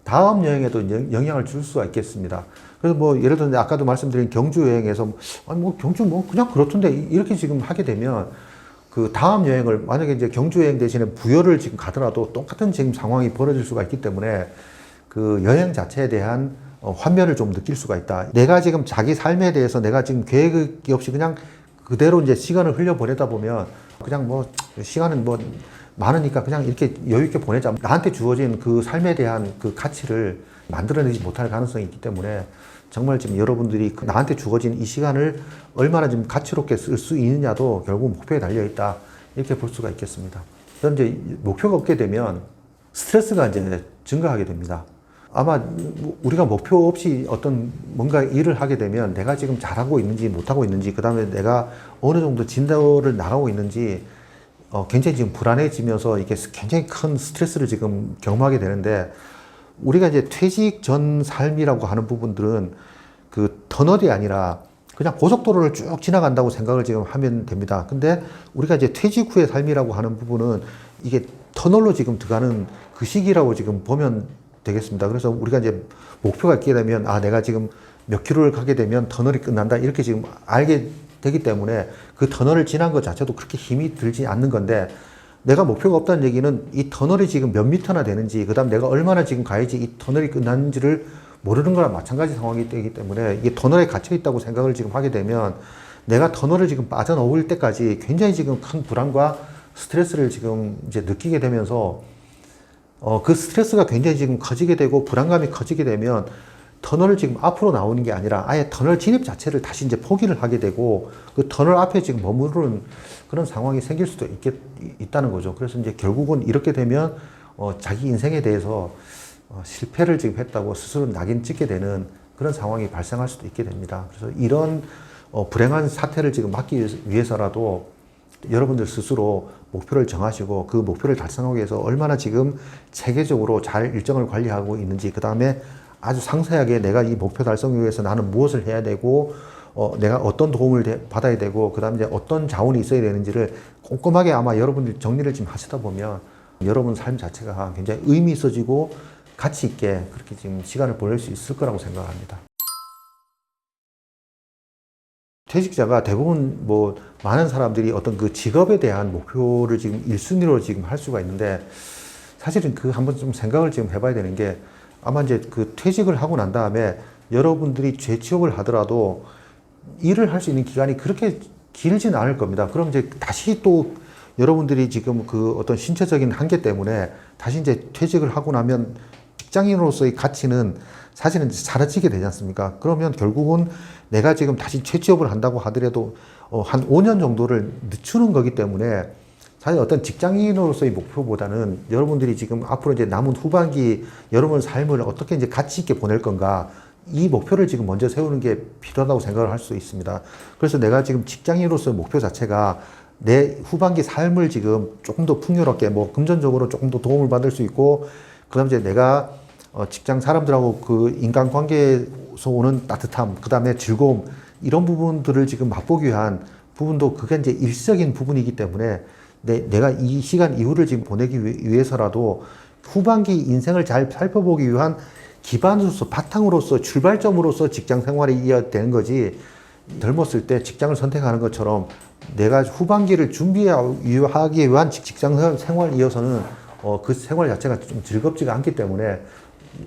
다음 여행에도 영향을 줄 수가 있겠습니다. 그래서 뭐 예를 들어 아까도 말씀드린 경주 여행에서 뭐 경주 뭐 그냥 그렇던데 이렇게 지금 하게 되면 그 다음 여행을 만약에 이제 경주 여행 대신에 부여를 지금 가더라도 똑같은 지금 상황이 벌어질 수가 있기 때문에 그 여행 자체에 대한 환멸을 좀 느낄 수가 있다. 내가 지금 자기 삶에 대해서 내가 지금 계획이 없이 그냥 그대로 이제 시간을 흘려보내다 보면 그냥 뭐 시간은 뭐 많으니까 그냥 이렇게 여유 있게 보내자, 나한테 주어진 그 삶에 대한 그 가치를 만들어내지 못할 가능성이 있기 때문에 정말 지금 여러분들이 나한테 주어진 이 시간을 얼마나 좀 가치롭게 쓸 수 있느냐도 결국 목표에 달려 있다, 이렇게 볼 수가 있겠습니다. 그럼 이제 목표가 없게 되면 스트레스가 이제 증가하게 됩니다. 아마 우리가 목표 없이 어떤 뭔가 일을 하게 되면 내가 지금 잘하고 있는지 못하고 있는지, 그 다음에 내가 어느 정도 진도를 나가고 있는지 굉장히 지금 불안해지면서 이게 굉장히 큰 스트레스를 지금 경험하게 되는데, 우리가 이제 퇴직 전 삶이라고 하는 부분들은 그 터널이 아니라 그냥 고속도로를 쭉 지나간다고 생각을 지금 하면 됩니다. 근데 우리가 이제 퇴직 후의 삶이라고 하는 부분은 이게 터널로 지금 들어가는 그 시기라고 지금 보면 되겠습니다. 그래서 우리가 이제 목표가 있게 되면, 아, 내가 지금 몇 킬로를 가게 되면 터널이 끝난다, 이렇게 지금 알게 되기 때문에 그 터널을 지난 것 자체도 그렇게 힘이 들지 않는 건데, 내가 목표가 없다는 얘기는 이 터널이 지금 몇 미터나 되는지, 그 다음 내가 얼마나 지금 가야지 이 터널이 끝나는지를 모르는 거랑 마찬가지 상황이 되기 때문에, 이게 터널에 갇혀 있다고 생각을 지금 하게 되면 내가 터널을 지금 빠져나올 때까지 굉장히 지금 큰 불안과 스트레스를 지금 이제 느끼게 되면서 그 스트레스가 굉장히 지금 커지게 되고 불안감이 커지게 되면 터널을 지금 앞으로 나오는 게 아니라 아예 터널 진입 자체를 다시 이제 포기를 하게 되고, 그 터널 앞에 지금 머무르는 그런 상황이 생길 수도 있다는 거죠. 그래서 이제 결국은 이렇게 되면 자기 인생에 대해서 실패를 지금 했다고 스스로 낙인 찍게 되는 그런 상황이 발생할 수도 있게 됩니다. 그래서 이런 불행한 사태를 지금 막기 위해서라도 여러분들 스스로 목표를 정하시고 그 목표를 달성하기 위해서 얼마나 지금 체계적으로 잘 일정을 관리하고 있는지, 그 다음에 아주 상세하게 내가 이 목표 달성을 위해서 나는 무엇을 해야 되고, 내가 어떤 도움을 받아야 되고, 그 다음에 이제 어떤 자원이 있어야 되는지를 꼼꼼하게 아마 여러분들이 정리를 지금 하시다 보면 여러분 삶 자체가 굉장히 의미 있어지고 가치 있게 그렇게 지금 시간을 보낼 수 있을 거라고 생각합니다. 퇴직자가 대부분 뭐 많은 사람들이 어떤 그 직업에 대한 목표를 지금 1순위로 지금 할 수가 있는데, 사실은 그 한번 좀 생각을 지금 해봐야 되는 게, 아마 이제 그 퇴직을 하고 난 다음에 여러분들이 재취업을 하더라도 일을 할 수 있는 기간이 그렇게 길진 않을 겁니다. 그럼 이제 다시 또 여러분들이 지금 그 어떤 신체적인 한계 때문에 다시 이제 퇴직을 하고 나면 직장인으로서의 가치는 사실은 사라지게 되지 않습니까? 그러면 결국은 내가 지금 다시 재취업을 한다고 하더라도 한 5년 정도를 늦추는 거기 때문에, 사실 어떤 직장인으로서의 목표보다는 여러분들이 지금 앞으로 이제 남은 후반기 여러분의 삶을 어떻게 이제 가치 있게 보낼 건가, 이 목표를 지금 먼저 세우는 게 필요하다고 생각을 할 수 있습니다. 그래서 내가 지금 직장인으로서의 목표 자체가 내 후반기 삶을 지금 조금 더 풍요롭게, 뭐 금전적으로 조금 더 도움을 받을 수 있고, 그 다음에 이제 내가 직장 사람들하고 그 인간관계에서 오는 따뜻함, 그 다음에 즐거움, 이런 부분들을 지금 맛보기 위한 부분도 그게 이제 일시적인 부분이기 때문에 내가 이 시간 이후를 지금 보내기 위해서라도 후반기 인생을 잘 살펴보기 위한 기반으로서, 바탕으로서, 출발점으로서 직장 생활이 이어되는 거지, 젊었을 때 직장을 선택하는 것처럼 내가 후반기를 준비하기 위한 직장 생활 이어서는 그 생활 자체가 좀 즐겁지가 않기 때문에,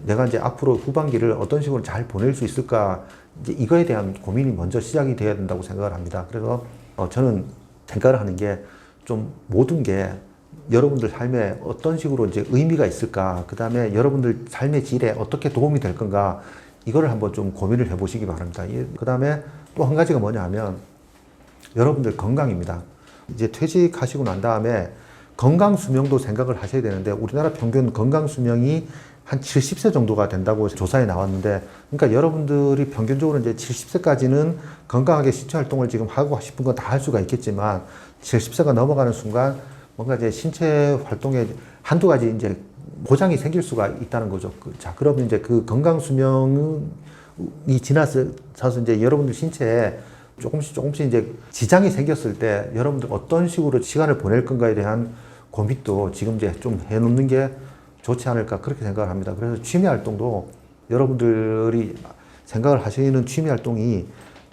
내가 이제 앞으로 후반기를 어떤 식으로 잘 보낼 수 있을까, 이제 이거에 대한 고민이 먼저 시작이 돼야 된다고 생각을 합니다. 그래서 저는 생각을 하는 게, 좀 모든 게 여러분들 삶에 어떤 식으로 이제 의미가 있을까, 그 다음에 여러분들 삶의 질에 어떻게 도움이 될 건가, 이거를 한번 좀 고민을 해보시기 바랍니다. 그 다음에 또 한 가지가 뭐냐 하면 여러분들 건강입니다. 이제 퇴직하시고 난 다음에 건강 수명도 생각을 하셔야 되는데, 우리나라 평균 건강 수명이 한 70세 정도가 된다고 조사에 나왔는데, 그러니까 여러분들이 평균적으로 이제 70세까지는 건강하게 신체 활동을 지금 하고 싶은 거 다 할 수가 있겠지만, 70세가 넘어가는 순간 뭔가 이제 신체 활동에 한두 가지 이제 보장이 생길 수가 있다는 거죠. 자, 그러면 이제 그 건강 수명이 지나서 이제 여러분들 신체에 조금씩 이제 지장이 생겼을 때 여러분들 어떤 식으로 시간을 보낼 건가에 대한 고민도 지금 이제 좀 해놓는 게 좋지 않을까, 그렇게 생각을 합니다. 그래서 취미 활동도 여러분들이 생각을 하시는 취미 활동이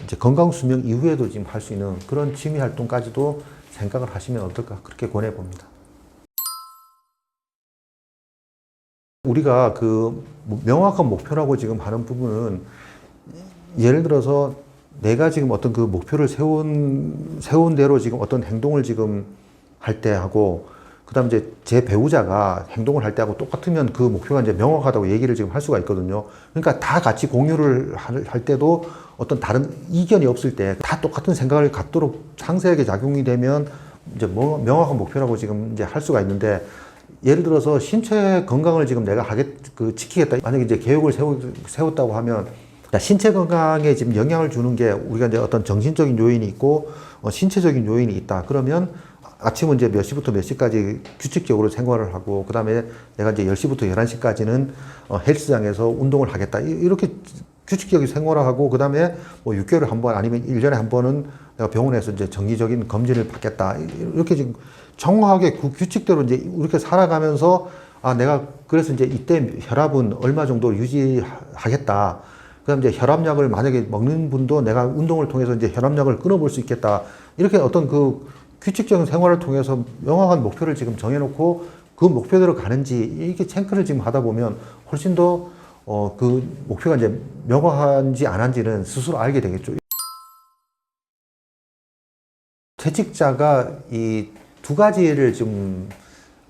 이제 건강 수명 이후에도 지금 할 수 있는 그런 취미 활동까지도 생각을 하시면 어떨까, 그렇게 권해 봅니다. 우리가 그 명확한 목표라고 지금 하는 부분은, 예를 들어서 내가 지금 어떤 그 목표를 세운 대로 지금 어떤 행동을 지금 할 때 하고, 그 다음에 이제 제 배우자가 행동을 할 때하고 똑같으면 그 목표가 이제 명확하다고 얘기를 지금 할 수가 있거든요. 그러니까 다 같이 공유를 할 때도 어떤 다른 이견이 없을 때 다 똑같은 생각을 갖도록 상세하게 작용이 되면 이제 뭐 명확한 목표라고 지금 이제 할 수가 있는데, 예를 들어서 신체 건강을 지금 내가 지키겠다. 만약에 이제 계획을 세웠다고 하면, 신체 건강에 지금 영향을 주는 게 우리가 이제 어떤 정신적인 요인이 있고, 신체적인 요인이 있다. 그러면 아침은 이제 몇 시부터 몇 시까지 규칙적으로 생활을 하고, 그 다음에 내가 이제 10시부터 11시까지는 헬스장에서 운동을 하겠다. 이렇게 규칙적인 생활을 하고, 그 다음에 뭐 6개월에 한 번 아니면 1년에 한 번은 내가 병원에서 이제 정기적인 검진을 받겠다. 이렇게 지금 정확하게 그 규칙대로 이제 이렇게 살아가면서, 내가 그래서 이제 이때 혈압은 얼마 정도 유지하겠다. 그 다음에 이제 혈압약을 만약에 먹는 분도 내가 운동을 통해서 이제 혈압약을 끊어볼 수 있겠다. 이렇게 어떤 그 규칙적인 생활을 통해서 명확한 목표를 지금 정해놓고 그 목표대로 가는지, 이렇게 체크를 지금 하다 보면 훨씬 더 그 목표가 이제 명확한지 안 한지는 스스로 알게 되겠죠. 퇴직자가 이 두 가지를 좀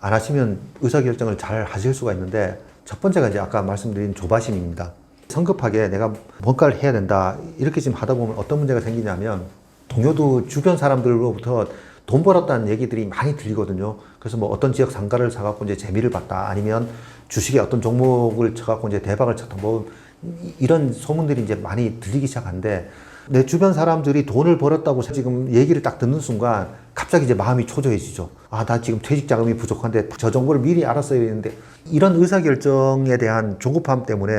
안 하시면 의사결정을 잘 하실 수가 있는데, 첫 번째가 이제 아까 말씀드린 조바심입니다. 성급하게 내가 뭔가를 해야 된다. 이렇게 지금 하다 보면 어떤 문제가 생기냐면, 동료도 주변 사람들로부터 돈 벌었다는 얘기들이 많이 들리거든요. 그래서 뭐 어떤 지역 상가를 사갖고 이제 재미를 봤다. 아니면 주식에 어떤 종목을 쳐갖고 이제 대박을 쳤다. 뭐 이런 소문들이 이제 많이 들리기 시작하는데, 내 주변 사람들이 돈을 벌었다고 지금 얘기를 딱 듣는 순간 갑자기 이제 마음이 초조해지죠. 나 지금 퇴직 자금이 부족한데 저 정보를 미리 알았어야 했는데, 이런 의사결정에 대한 조급함 때문에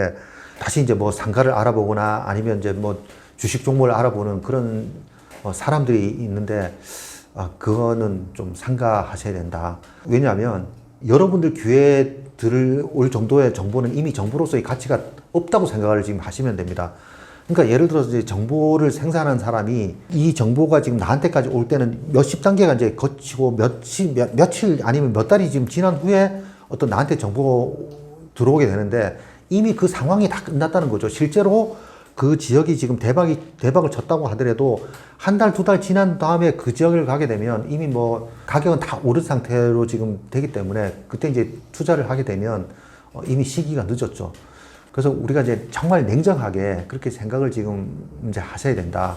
다시 이제 뭐 상가를 알아보거나 아니면 이제 뭐 주식 종목을 알아보는 그런 사람들이 있는데, 그거는 좀 삼가하셔야 된다. 왜냐하면 여러분들 귀에 들어올 정도의 정보는 이미 정보로서의 가치가 없다고 생각을 지금 하시면 됩니다. 그러니까 예를 들어서 이제 정보를 생산한 사람이 이 정보가 지금 나한테까지 올 때는 몇십 단계가 이제 거치고 며칠 아니면 몇 달이 지금 지난 후에 어떤 나한테 정보 들어오게 되는데, 이미 그 상황이 다 끝났다는 거죠. 실제로 그 지역이 지금 대박을 쳤다고 하더라도 한 달, 두 달 지난 다음에 그 지역을 가게 되면 이미 뭐 가격은 다 오른 상태로 지금 되기 때문에, 그때 이제 투자를 하게 되면 이미 시기가 늦었죠. 그래서 우리가 이제 정말 냉정하게 그렇게 생각을 지금 이제 하셔야 된다.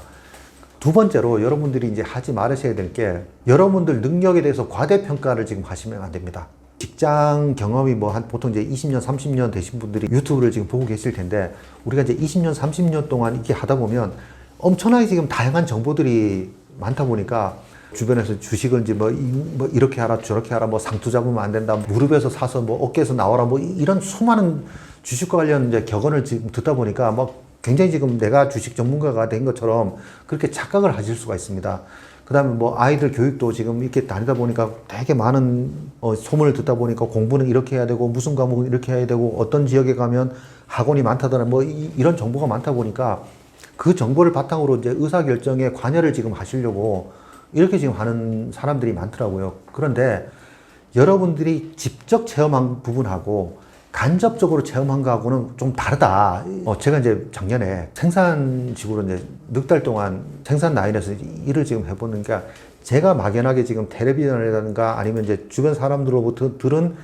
두 번째로 여러분들이 이제 하지 말으셔야 될 게, 여러분들 능력에 대해서 과대평가를 지금 하시면 안 됩니다. 직장 경험이 뭐 보통 이제 20년, 30년 되신 분들이 유튜브를 지금 보고 계실 텐데, 우리가 이제 20년, 30년 동안 이렇게 하다 보면 엄청나게 지금 다양한 정보들이 많다 보니까, 주변에서 주식을 이제 뭐 이렇게 하라, 저렇게 하라, 뭐 상투 잡으면 안 된다, 무릎에서 사서 뭐 어깨에서 나와라, 뭐 이런 수많은 주식과 관련 이제 격언을 지금 듣다 보니까 뭐 굉장히 지금 내가 주식 전문가가 된 것처럼 그렇게 착각을 하실 수가 있습니다. 그 다음에 뭐 아이들 교육도 지금 이렇게 다니다 보니까 되게 많은 소문을 듣다 보니까, 공부는 이렇게 해야 되고 무슨 과목은 이렇게 해야 되고 어떤 지역에 가면 학원이 많다더라, 뭐 이런 정보가 많다 보니까 그 정보를 바탕으로 이제 의사결정에 관여를 지금 하시려고 이렇게 지금 하는 사람들이 많더라고요. 그런데 여러분들이 직접 체험한 부분하고 간접적으로 체험한 거하고는 좀 다르다. 제가 이제 작년에 생산직으로 이제 넉 달 동안 생산 라인에서 일을 지금 해보니까, 제가 막연하게 지금 텔레비전이라든가 아니면 이제 주변 사람들로부터 들은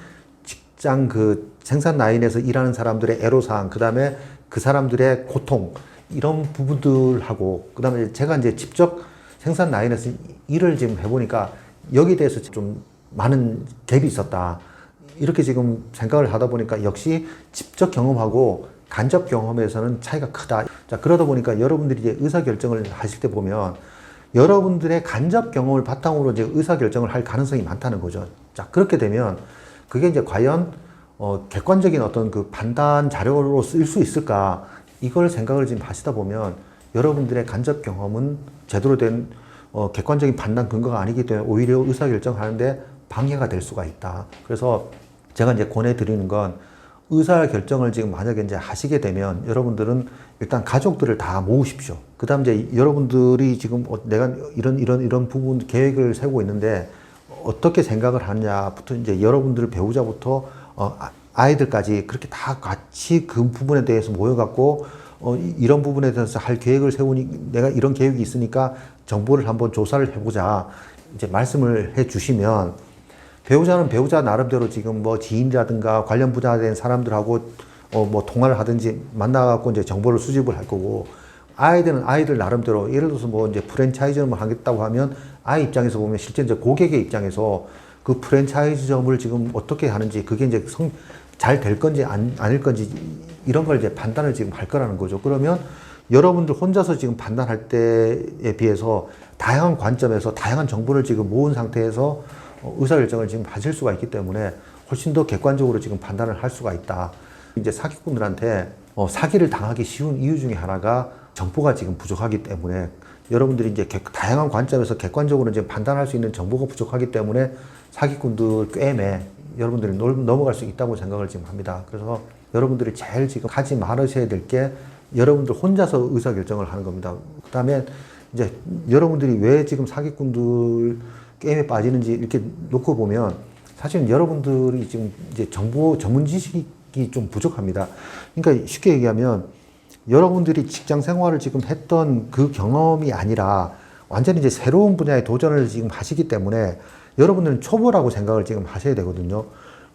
직장 그 생산 라인에서 일하는 사람들의 애로사항, 그 다음에 그 사람들의 고통, 이런 부분들하고, 그 다음에 제가 이제 직접 생산 라인에서 일을 지금 해보니까 여기에 대해서 좀 많은 갭이 있었다. 이렇게 지금 생각을 하다 보니까 역시 직접 경험하고 간접 경험에서는 차이가 크다. 자, 그러다 보니까 여러분들이 이제 의사결정을 하실 때 보면 여러분들의 간접 경험을 바탕으로 이제 의사결정을 할 가능성이 많다는 거죠. 자, 그렇게 되면 그게 이제 과연 객관적인 어떤 그 판단 자료로 쓸 수 있을까? 이걸 생각을 지금 하시다 보면 여러분들의 간접 경험은 제대로 된 객관적인 판단 근거가 아니기 때문에 오히려 의사결정하는데 방해가 될 수가 있다. 그래서 제가 이제 권해드리는 건, 의사결정을 지금 만약에 이제 하시게 되면 여러분들은 일단 가족들을 다 모으십시오. 그 다음 이제 여러분들이 지금 내가 이런 부분 계획을 세우고 있는데 어떻게 생각을 하느냐부터 이제 여러분들 배우자부터 아이들까지 그렇게 다 같이 그 부분에 대해서 모여갖고 이런 부분에 대해서 할 계획을 세우니, 내가 이런 계획이 있으니까 정보를 한번 조사를 해보자. 이제 말씀을 해 주시면, 배우자는 배우자 나름대로 지금 뭐 지인이라든가 관련 분야에 대한 사람들하고 뭐 통화를 하든지 만나갖고 이제 정보를 수집을 할 거고, 아이들은 아이들 나름대로 예를 들어서 뭐 이제 프랜차이즈점을 하겠다고 하면 아이 입장에서 보면 실제 이제 고객의 입장에서 그 프랜차이즈점을 지금 어떻게 하는지 그게 이제 잘 될 건지 아닐 건지 이런 걸 이제 판단을 지금 할 거라는 거죠. 그러면 여러분들 혼자서 지금 판단할 때에 비해서 다양한 관점에서 다양한 정보를 지금 모은 상태에서 의사결정을 지금 하실 수가 있기 때문에 훨씬 더 객관적으로 지금 판단을 할 수가 있다. 이제 사기꾼들한테 사기를 당하기 쉬운 이유 중에 하나가 정보가 지금 부족하기 때문에 여러분들이 이제 다양한 관점에서 객관적으로 이제 판단할 수 있는 정보가 부족하기 때문에 사기꾼들 꿰매 여러분들이 넘어갈 수 있다고 생각을 지금 합니다. 그래서 여러분들이 제일 지금 하지 말으셔야 될 게 여러분들 혼자서 의사결정을 하는 겁니다. 그 다음에 이제 여러분들이 왜 지금 사기꾼들 게임에 빠지는지 이렇게 놓고 보면 사실 여러분들이 지금 이제 정보 전문 지식이 좀 부족합니다. 그러니까 쉽게 얘기하면 여러분들이 직장 생활을 지금 했던 그 경험이 아니라 완전히 이제 새로운 분야에 도전을 지금 하시기 때문에 여러분들은 초보라고 생각을 지금 하셔야 되거든요.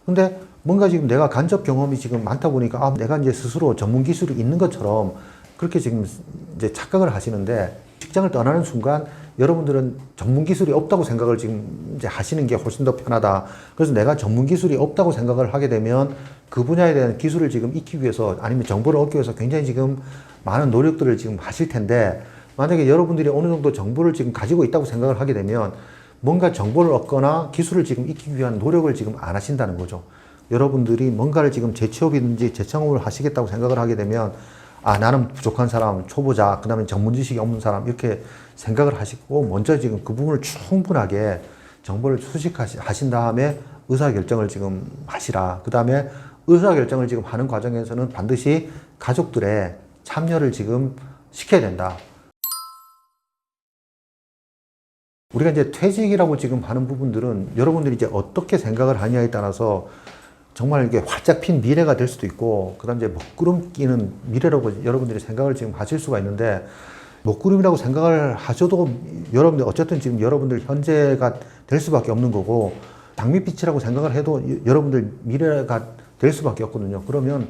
근데 뭔가 지금 내가 간접 경험이 지금 많다 보니까 내가 이제 스스로 전문 기술이 있는 것처럼 그렇게 지금 이제 착각을 하시는데 직장을 떠나는 순간 여러분들은 전문 기술이 없다고 생각을 지금 이제 하시는 게 훨씬 더 편하다. 그래서 내가 전문 기술이 없다고 생각을 하게 되면 그 분야에 대한 기술을 지금 익히기 위해서 아니면 정보를 얻기 위해서 굉장히 지금 많은 노력들을 지금 하실 텐데 만약에 여러분들이 어느 정도 정보를 지금 가지고 있다고 생각을 하게 되면 뭔가 정보를 얻거나 기술을 지금 익히기 위한 노력을 지금 안 하신다는 거죠. 여러분들이 뭔가를 지금 재취업이든지 재창업을 하시겠다고 생각을 하게 되면 나는 부족한 사람, 초보자, 그 다음에 전문 지식이 없는 사람 이렇게 생각을 하시고 먼저 지금 그 부분을 충분하게 정보를 수집하신 다음에 의사결정을 지금 하시라. 그 다음에 의사결정을 지금 하는 과정에서는 반드시 가족들의 참여를 지금 시켜야 된다. 우리가 이제 퇴직이라고 지금 하는 부분들은 여러분들이 이제 어떻게 생각을 하냐에 따라서 정말 이게 활짝 핀 미래가 될 수도 있고, 그 다음 이제 먹구름 끼는 미래라고 여러분들이 생각을 지금 하실 수가 있는데, 먹구름이라고 생각을 하셔도 여러분들, 어쨌든 지금 여러분들 현재가 될 수밖에 없는 거고, 장밋빛이라고 생각을 해도 여러분들 미래가 될 수밖에 없거든요. 그러면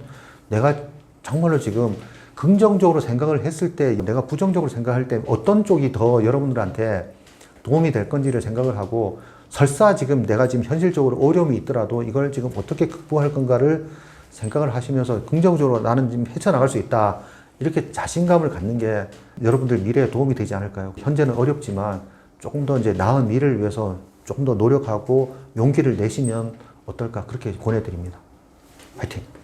내가 정말로 지금 긍정적으로 생각을 했을 때, 내가 부정적으로 생각할 때 어떤 쪽이 더 여러분들한테 도움이 될 건지를 생각을 하고, 설사 지금 내가 지금 현실적으로 어려움이 있더라도 이걸 지금 어떻게 극복할 건가를 생각을 하시면서 긍정적으로 나는 지금 헤쳐나갈 수 있다. 이렇게 자신감을 갖는 게 여러분들 미래에 도움이 되지 않을까요? 현재는 어렵지만 조금 더 이제 나은 미래를 위해서 조금 더 노력하고 용기를 내시면 어떨까 그렇게 권해드립니다. 화이팅!